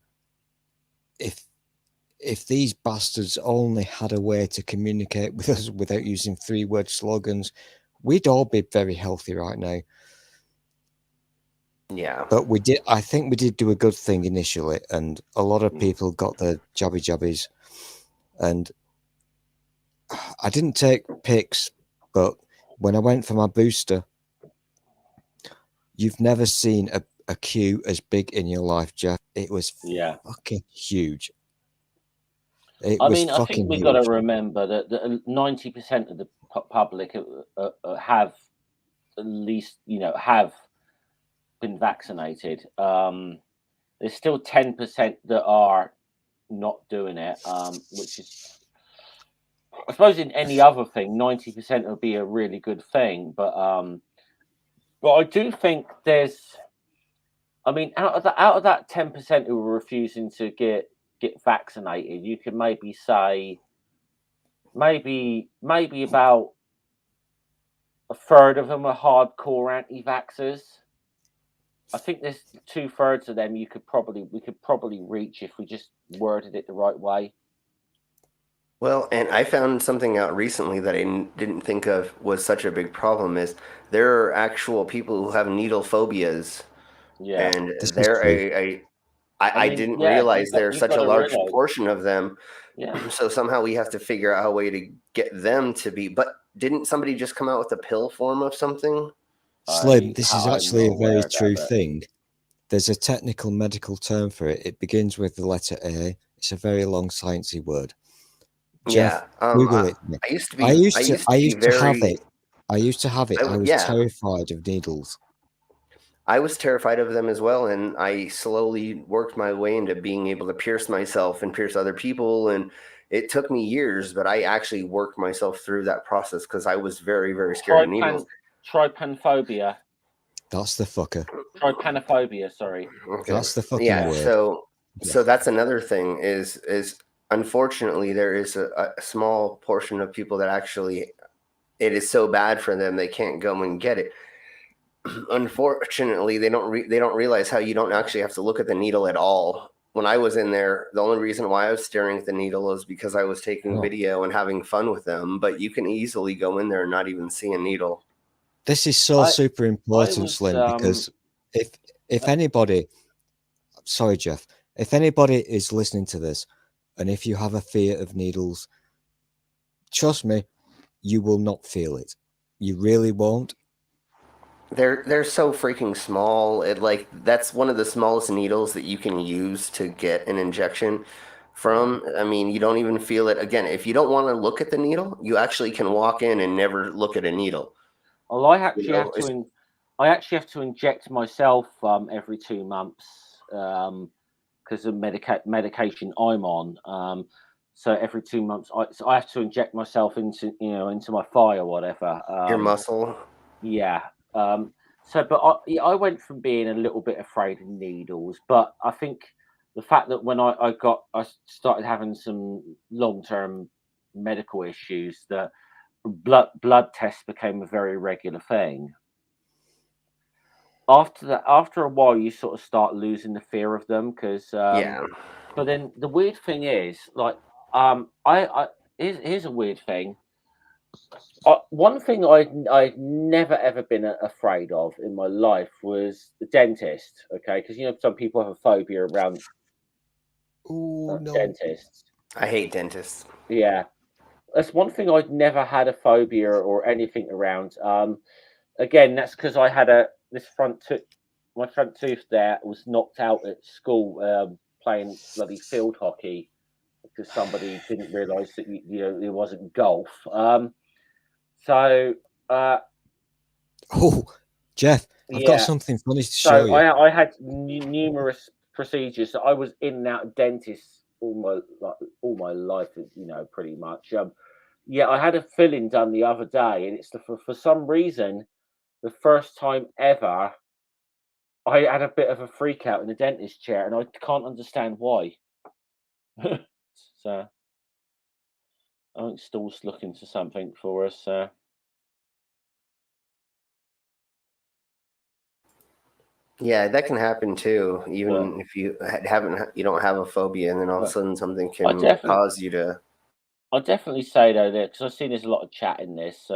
If these bastards only had a way to communicate with us without using 3-word slogans, we'd all be very healthy right now. Yeah. But we did. I think we did do a good thing initially, and a lot of people got the jabbies. And I didn't take pics, but when I went for my booster, you've never seen a queue as big in your life, Jeff. It was fucking huge. I think we got to remember that 90% of the public have at least, have been vaccinated. There's still 10% that are not doing it, which is, I suppose, in any other thing, 90% would be a really good thing. But I do think there's, out of that 10% who are refusing to get vaccinated, you can maybe say maybe about a third of them are hardcore anti-vaxxers. I think there's 2/3 of them we could probably reach if we just worded it the right way. Well, and I found something out recently that I didn't think of was such a big problem is there are actual people who have needle phobias. Yeah. And I didn't realize there's such a large portion of them. Yeah. So somehow we have to figure out a way to get them to be. But didn't somebody just come out with a pill form of something? Slim, this is actually a very true thing. There's a technical medical term for it. It begins with the letter A. It's a very long sciencey word. Jeff, Google it. I used to have it. I used to have it. I was terrified of needles. I was terrified of them as well, and I slowly worked my way into being able to pierce myself and pierce other people, and it took me years, but I actually worked myself through that process because I was very, very scared of needles. Trypanophobia. That's the fucker. Trypanophobia, sorry. Okay. That's the fucking word. So that's another thing is unfortunately there is a small portion of people that actually it is so bad for them they can't go and get it. Unfortunately, they don't realize how you don't actually have to look at the needle at all. When I was in there, the only reason why I was staring at the needle is because I was taking video and having fun with them. But you can easily go in there and not even see a needle. This is super important, Slim, because if anybody, sorry, Jeff, if anybody is listening to this, and if you have a fear of needles, trust me, you will not feel it. You really won't. They're so freaking small. That's one of the smallest needles that you can use to get an injection from. I mean, you don't even feel it. Again, if you don't want to look at the needle, you actually can walk in and never look at a needle. Well, I actually have to inject myself every 2 months because of medication I'm on. So every 2 months, I have to inject myself into my thigh or whatever. Your muscle. Yeah. But I went from being a little bit afraid of needles, but I think the fact that when I started having some long-term medical issues, that blood tests became a very regular thing. After a while, you sort of start losing the fear of them because But then the weird thing is, here's a weird thing. One thing I'd never ever been afraid of in my life was the dentist. Okay, because some people have a phobia around dentists. I hate dentists. Yeah, that's one thing I'd never had a phobia or anything around. Again, that's because I had my front tooth there was knocked out at school playing bloody field hockey because somebody didn't realise that it wasn't golf. Jeff, I've got something funny to show you. I had numerous procedures. So I was in and out of dentists all my life, pretty much. Yeah, I had a filling done the other day, and it's for some reason the first time ever I had a bit of a freak out in the dentist chair, and I can't understand why. So I think Stall's looking for something for us. Yeah, that can happen too. Even if you you don't have a phobia, and then all of a sudden something can cause you to. I'll definitely say though that because I've seen there's a lot of chat in this.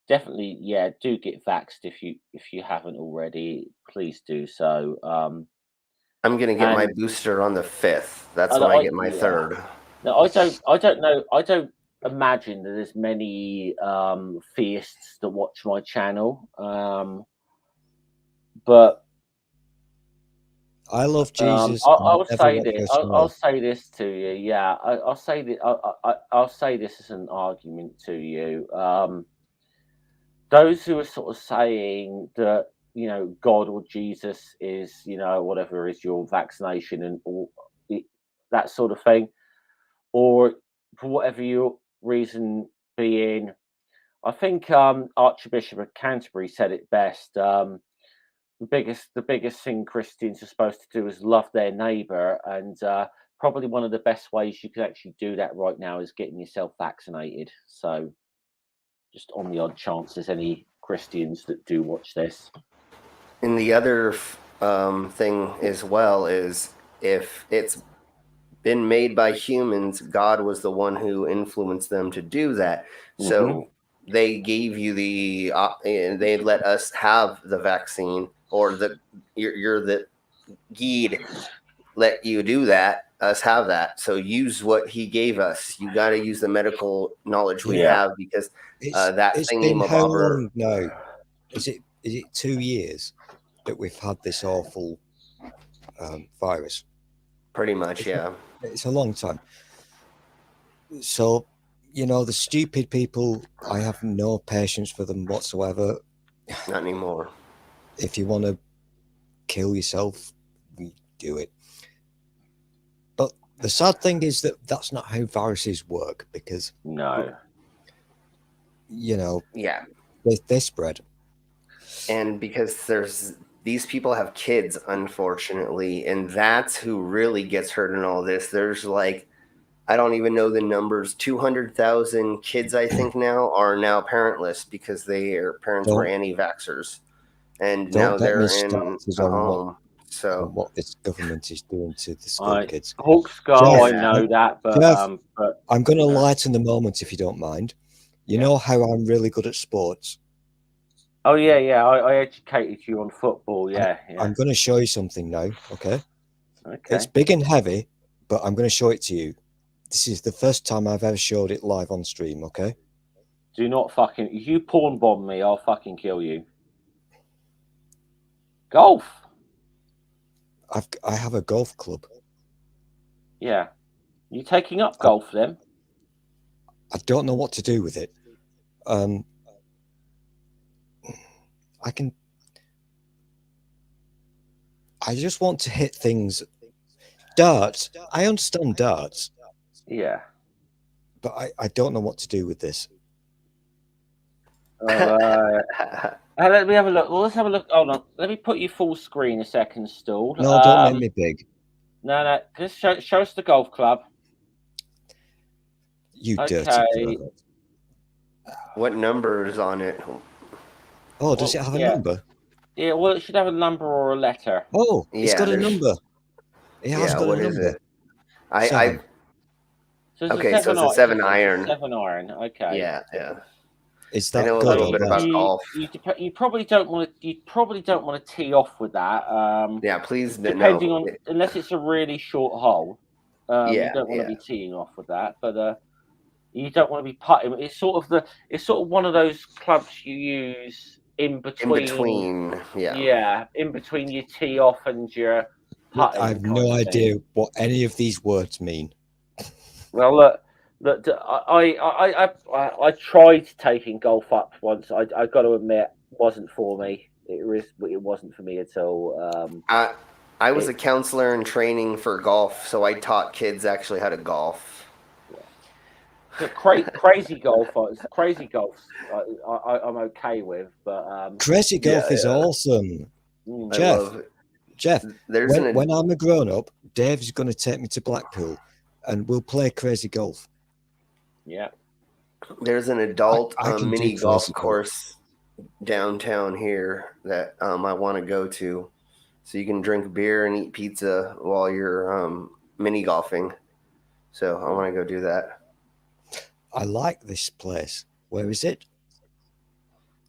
Definitely, yeah, do get vaxxed if you haven't already. Please do so. I'm gonna get my booster on the 5th. That's when I get my third. No, I don't know. I don't imagine that there's many theists that watch my channel. But I love Jesus. I'll say this. I'll say this to you. Yeah, I'll say that. I'll say this as an argument to you. Those who are sort of saying that God or Jesus is whatever is your vaccination and all that sort of thing, or for whatever your reason being, I think Archbishop of Canterbury said it best. The biggest thing Christians are supposed to do is love their neighbor, and probably one of the best ways you can actually do that right now is getting yourself vaccinated. So, just on the odd chance there's any Christians that do watch this. And the other thing as well is if it's been made by humans, God was the one who influenced them to do that. Mm-hmm. So they gave you they let us have the vaccine, or you're the guide let you do that, us have that. So use what he gave us. You got to use the medical knowledge we have, because it's been how long now? Is it 2 years that we've had this awful virus? Pretty much, yeah. It's a long time. So, the stupid people, I have no patience for them whatsoever. Not anymore. If you want to kill yourself, we do it. But the sad thing is that that's not how viruses work, because they spread. And because these people have kids, unfortunately, and that's who really gets hurt in all this. There's I don't even know the numbers. 200,000 kids, I think, are now parentless because their parents were anti-vaxxers, and now they're in a home. So what this government is doing to the school kids. Hawk Skull, I know that, but Jeff, I'm going to lighten the moment if you don't mind. You know how I'm really good at sports. Oh yeah. I educated you on football. Yeah. I'm going to show you something now. Okay. It's big and heavy, but I'm going to show it to you. This is the first time I've ever showed it live on stream. Okay. Do not fucking. If you porn bomb me, I'll fucking kill you. Golf. I have a golf club. Yeah. You taking up golf then? I don't know what to do with it. I just want to hit things. Darts. I understand darts. Yeah. But I don't know what to do with this. Let me have a look. Well, let's have a look. Hold on. Let me put you full screen a second, Stall. No, don't make me big. No. Just show us the golf club. You dirty. What number is on it? Oh, does it have a number? Yeah, well, it should have a number or a letter. Oh, it's got a number. It has got a number. Is it? So it's a 7 iron. 7 iron. Okay. Yeah. Is that I know a little bit about golf. You probably don't want to tee off with that. Yeah, please. Depending on, unless it's a really short hole. You don't want to be teeing off with that, but you don't want to be putting. It's sort of one of those clubs you use in between. Yeah, in between your tee off and your putting. I have no idea what any of these words mean. Well, look, I tried taking golf up once. I got to admit, it wasn't for me. It wasn't for me at all. I was a counselor in training for golf, so I taught kids actually how to golf. crazy golf. Crazy golf. I'm okay with, but crazy golf is awesome. Jeff, when I'm a grown up, Dave's going to take me to Blackpool, and we'll play crazy golf. Yeah. There's an adult mini golf course downtown here that I want to go to, so you can drink beer and eat pizza while you're mini golfing. So I want to go do that. I like this place. Where is it?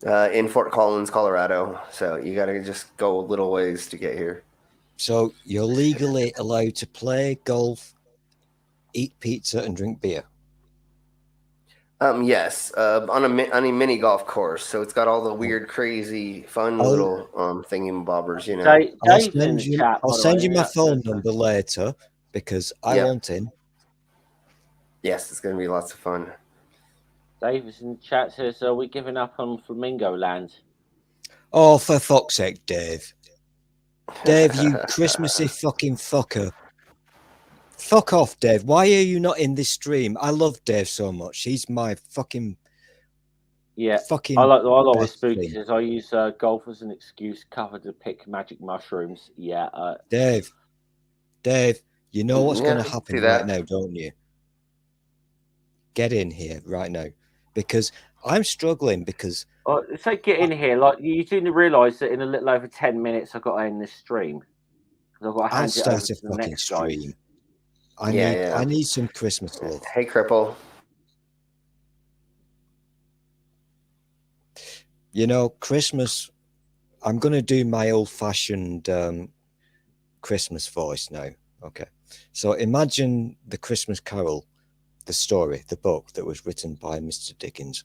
In Fort Collins, Colorado. So you got to just go a little ways to get here. So you're legally allowed to play golf, eat pizza, and drink beer? Yes, on a mini golf course. So it's got all the weird, crazy, fun little thingy-bobbers, you know. I'll send you my phone number later because I want in. Yes, it's going to be lots of fun. Dave's in the chat says, are we giving up on Flamingo Land? Oh, for fuck's sake, Dave. Dave, you Christmassy fucking fucker. Fuck off, Dave. Why are you not in this stream? I love Dave so much. He's my fucking... Yeah, fucking I like what Spooky says. I use golf as an excuse covered to pick magic mushrooms. Yeah. Dave, you know what's going to happen right now, don't you? Get in here right now, because I'm struggling because... say get in here. Like, you do realise that in a little over 10 minutes I've got to end this stream. I've got to hand it over to the next stream. I need some Christmas love. Hey, Cripple. You know, Christmas, I'm going to do my old-fashioned Christmas voice now. Okay. So imagine the Christmas Carol, the story, the book that was written by Mr. Dickens.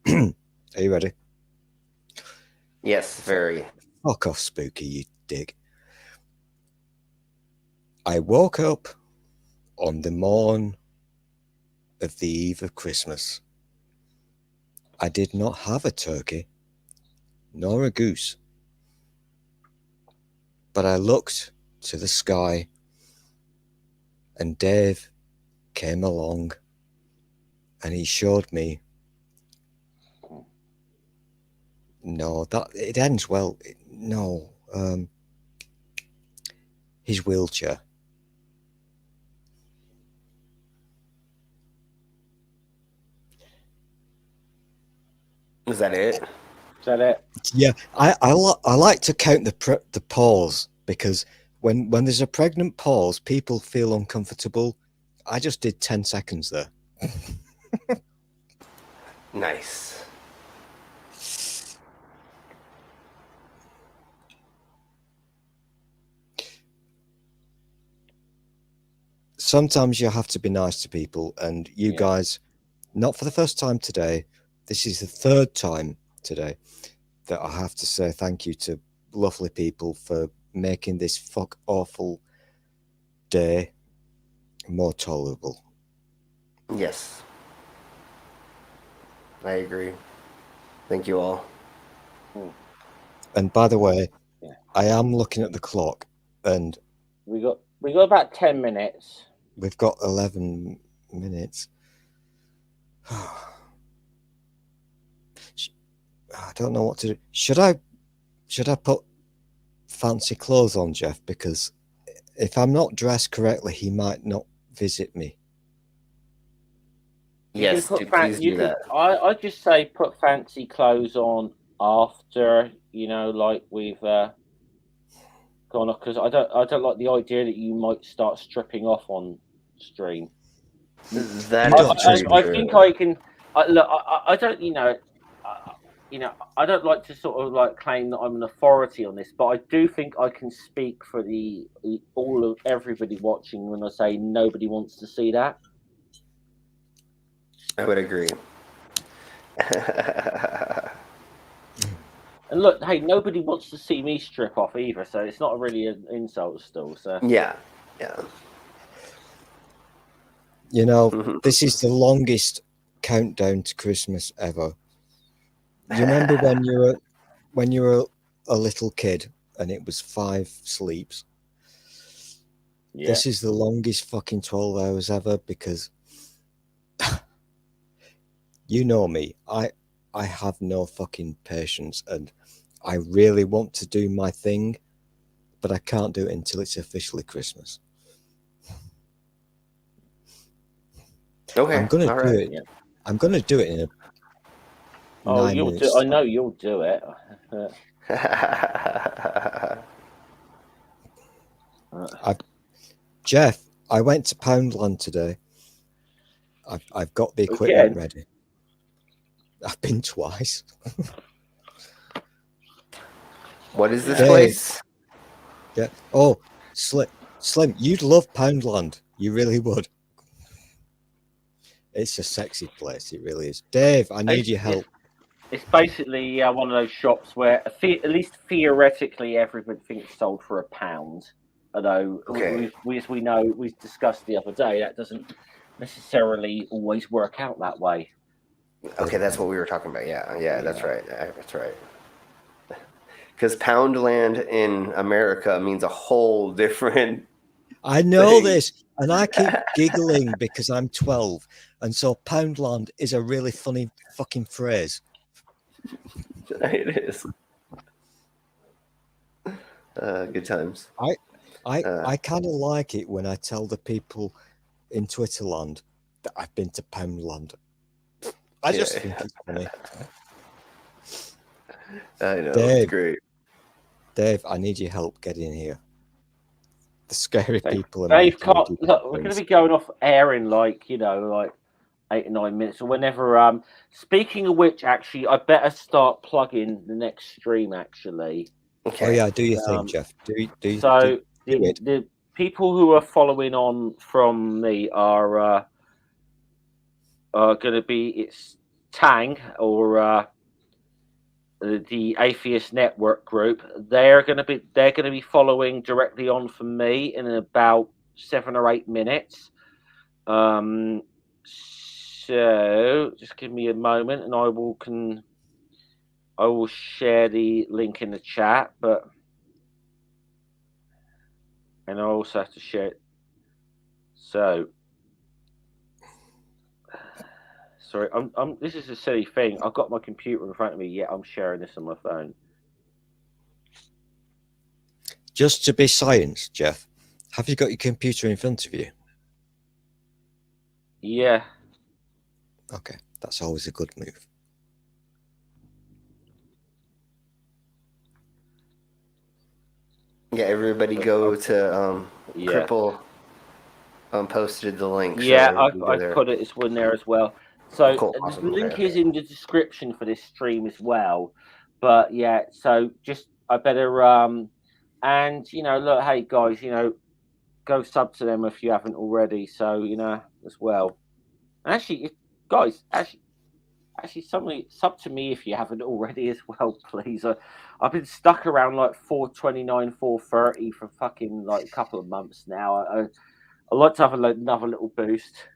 Are you ready? Yes, very. Fuck off, Spooky, you dick. I woke up on the morn of the eve of Christmas. I did not have a turkey, nor a goose. But I looked to the sky, and Dave came along, and he showed me. No, that it ends well. No, his wheelchair. Is that it? Is that it? Yeah, I like to count the pause, because when there's a pregnant pause, people feel uncomfortable. I just did 10 seconds there. Nice. Sometimes you have to be nice to people, and you guys, not for the first time today, this is the third time today that I have to say thank you to lovely people for making this fuck awful day more tolerable. Yes. I agree. Thank you all. And by the way, I am looking at the clock, and we got about 10 minutes. We've got 11 minutes. I don't know what to do. Should I put fancy clothes on, Jeff? Because if I'm not dressed correctly, he might not visit me. Yes, please do that. I just say put fancy clothes on after, like we've gone off, because I don't like the idea that you might start stripping off on stream. I think I can. Look, I don't, I don't like to sort of like claim that I'm an authority on this, but I do think I can speak for all of everybody watching when I say nobody wants to see that. I would agree. And look, hey, nobody wants to see me strip off either, so it's not really an insult still. So yeah. This is the longest countdown to Christmas ever. You remember when you were a little kid and it was 5 sleeps? Yeah. This is the longest fucking 12 hours ever, because You know me. I have no fucking patience, and I really want to do my thing, but I can't do it until it's officially Christmas. Okay, I'm gonna all do right. it. Yeah. I'm gonna do it in a 9 you'll minutes. do. I know you'll do it. Jeff, I went to Poundland today. I've got the equipment ready. I've been twice. What is this place? Yeah. Oh, Slim, you'd love Poundland. You really would. It's a sexy place. It really is. Dave, I need your help. It's basically one of those shops where, at least theoretically, everything's sold for £1. Although, as we know, we discussed the other day, that doesn't necessarily always work out that way. Okay, that's what we were talking about. Yeah, that's right. That's right. Because Poundland in America means a whole different. I know this, and I keep giggling because I'm 12, and so Poundland is a really funny fucking phrase. It is. Good times. I kind of like it when I tell the people in Twitterland that I've been to Poundland. I just think it's funny. I know, it's great. Dave, I need your help getting here. The scary people. Dave can't. Look, we're going to be going off air in like 8 or 9 minutes or whenever. Speaking of which, actually, I better start plugging the next stream. Actually. Okay. Oh yeah, do your thing, Jeff. The people who are following on from me are going to be TANG or the Atheist Network group. They're going to be following directly on from me in about 7 or 8 minutes. So just give me a moment, and I will share the link in the chat, and I also have to share it. So, sorry, this is a silly thing. I've got my computer in front of me, yet I'm sharing this on my phone. Just to be science, Jeff, have you got your computer in front of you? Yeah. Okay, that's always a good move. Yeah, everybody go to Cripple. Posted the link. Yeah, so I've put it. It's in there as well. So cool. Awesome. The link is in the description for this stream as well. But yeah, so just I better and look, hey guys, go sub to them if you haven't already. So as well. And actually, guys, somebody sub to me if you haven't already as well, please. I've been stuck around like 429, 430 for fucking like a couple of months now. I'd like to have another little boost,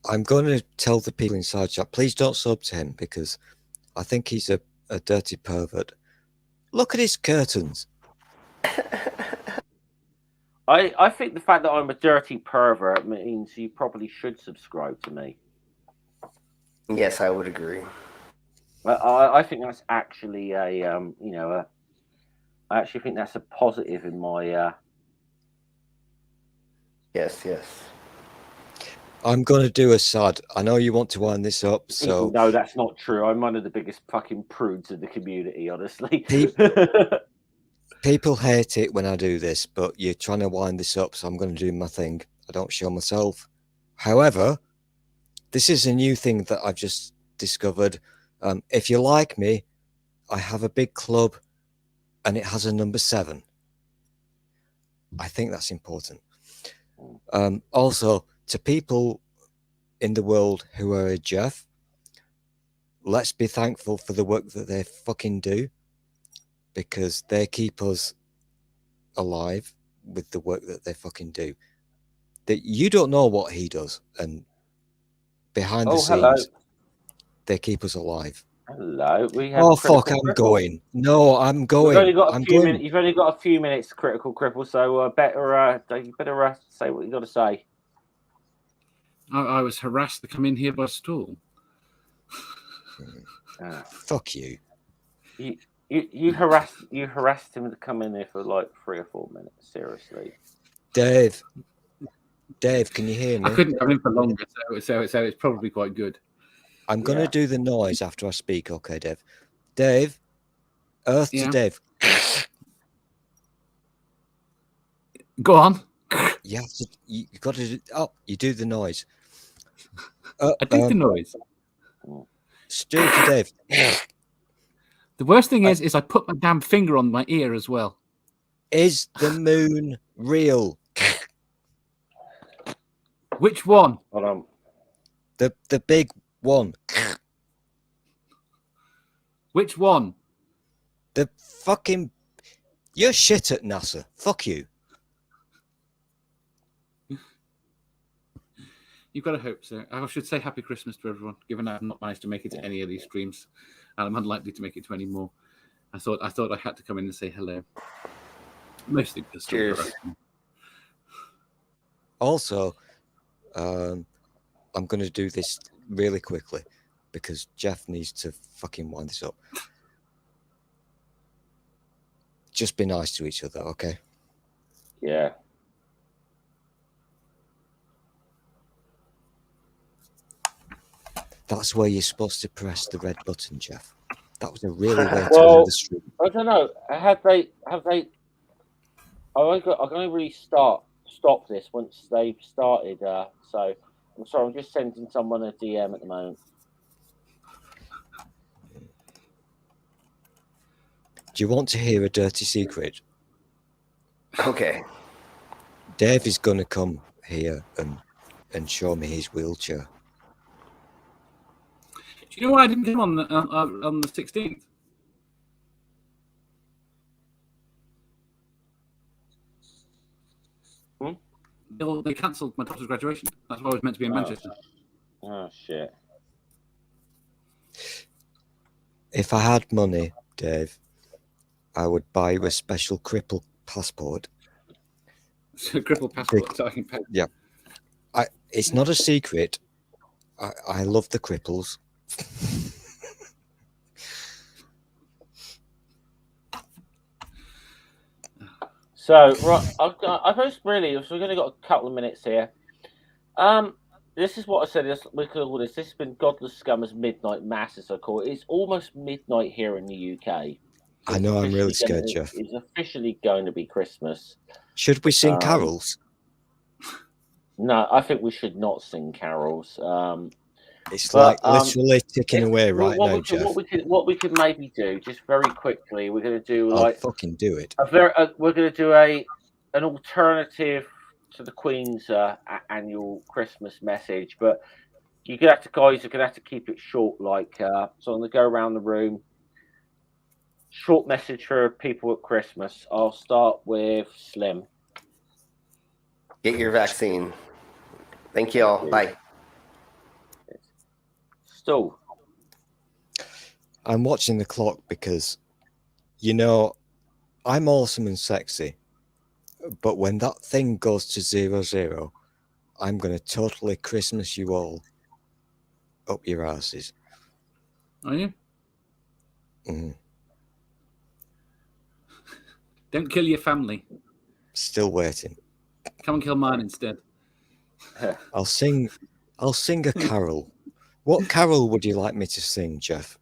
I'm going to tell the people inside chat, please don't sub to him because I think he's a dirty pervert. Look at his curtains. I think the fact that I'm a dirty pervert means you probably should subscribe to me. Yes, I would agree. I think that's actually I actually think that's a positive in my. Yes. I'm going to do a sad. I know you want to wind this up, so. No, that's not true. I'm one of the biggest fucking prudes in the community, honestly. People hate it when I do this, but you're trying to wind this up, so I'm going to do my thing. I don't show myself. However, this is a new thing that I've just discovered. If you like me, I have a big club, and it has a number 7. I think that's important. Also, to people in the world who are a Jeff, let's be thankful for the work that they fucking do, because they keep us alive with the work that they fucking do. That you don't know what he does, and behind the scenes, they keep us alive. Hello. Fuck! I'm going. No, I'm going. You've only got a few minutes, Critical Cripple. So you better say what you got to say. I was harassed to come in here by Stool. Fuck you. You harassed him to come in here for like 3 or 4 minutes. Seriously, Dave, can you hear me? I couldn't come in for longer, so it's probably quite good. I'm gonna do the noise after I speak. Okay, Dave. Dave, Earth to Dave. Go on. You have to. You got to. You do the noise. I do the noise. Stu to Dave. The worst thing is I put my damn finger on my ear as well. Is the moon real? Which one? Hold on. The big one. Which one? The fucking. You're shit at NASA. Fuck you. You've got to hope so. I should say Happy Christmas to everyone, given I've not managed to make it to any of these streams, and I'm unlikely to make it to any more. I thought I had to come in and say hello. Mostly because cheers. Also, I'm going to do this really quickly because Jeff needs to fucking wind this up. Just be nice to each other, okay? Yeah. That's where you're supposed to press the red button, Jeff. That was a really way to end the stream. I don't know. Have they? I can only really stop this once they've started. So I'm sorry. I'm just sending someone a DM at the moment. Do you want to hear a dirty secret? Okay. Dave is going to come here and show me his wheelchair. Do you know why I didn't come on the 16th? They cancelled my daughter's graduation. That's why I was meant to be in Manchester. Oh, shit. If I had money, Dave, I would buy you a special cripple passport. Cripple passport. So I can pay. Yeah. It's not a secret. I love the cripples. So right, I've just really. So we've only got a couple of minutes here. This is what I said. We call this. This has been Godless Scummer's Midnight Mass, as I call it. It's almost midnight here in the UK. I know. I'm really scared, Jeff. It's officially going to be Christmas. Should we sing carols? No, I think we should not sing carols. It's literally ticking away right now, Jeff. What we could maybe do, just very quickly, we're going to do fucking do it. We're going to do an alternative to the Queen's annual Christmas message, but guys are going to have to keep it short. So I'm going to go around the room. Short message for people at Christmas. I'll start with Slim. Get your vaccine. Thank you all. Bye. Stu. I'm watching the clock because, I'm awesome and sexy, but when that thing goes to 00, I'm going to totally Christmas you all up your asses. Are you? Mm-hmm. Don't kill your family. Still waiting. Come and kill mine instead. I'll sing a carol. What carol would you like me to sing, Jeff?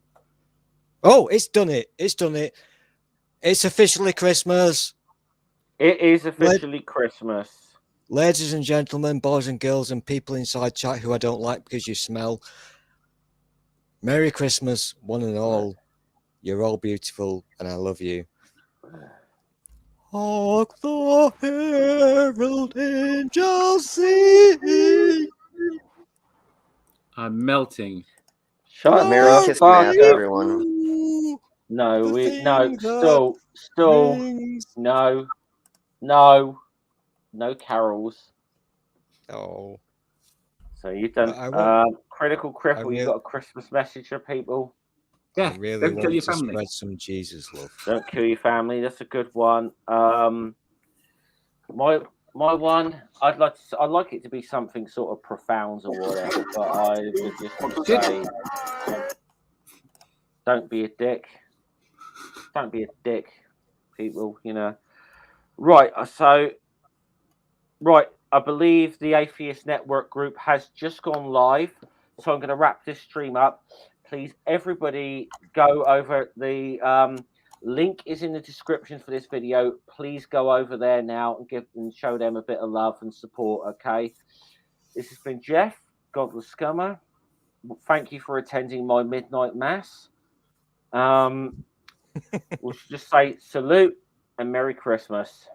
Oh, it's done it. It's officially Christmas. It is officially Christmas. Ladies and gentlemen, boys and girls, and people inside chat who I don't like because you smell. Merry Christmas, one and all. You're all beautiful, and I love you. Hark the herald angels sing. I'm melting. Shut up, Merry Christmas, everyone. No, no carols. Oh. So you've done Critical Cripple. You got a Christmas message for people. Yeah, I really don't want kill your to family. spread some Jesus love. Don't kill your family. That's a good one. My one, I'd like it to be something sort of profound or whatever, but I would just say, don't be a dick. Don't be a dick, people. Right. So, right. I believe the Atheist Network group has just gone live, so I'm going to wrap this stream up. Please, everybody, go over the link is in the description for this video. Please go over there now and show them a bit of love and support. Okay. This has been Jeff, Godless Scummer. Thank you for attending my midnight mass. We'll just say salute and Merry Christmas.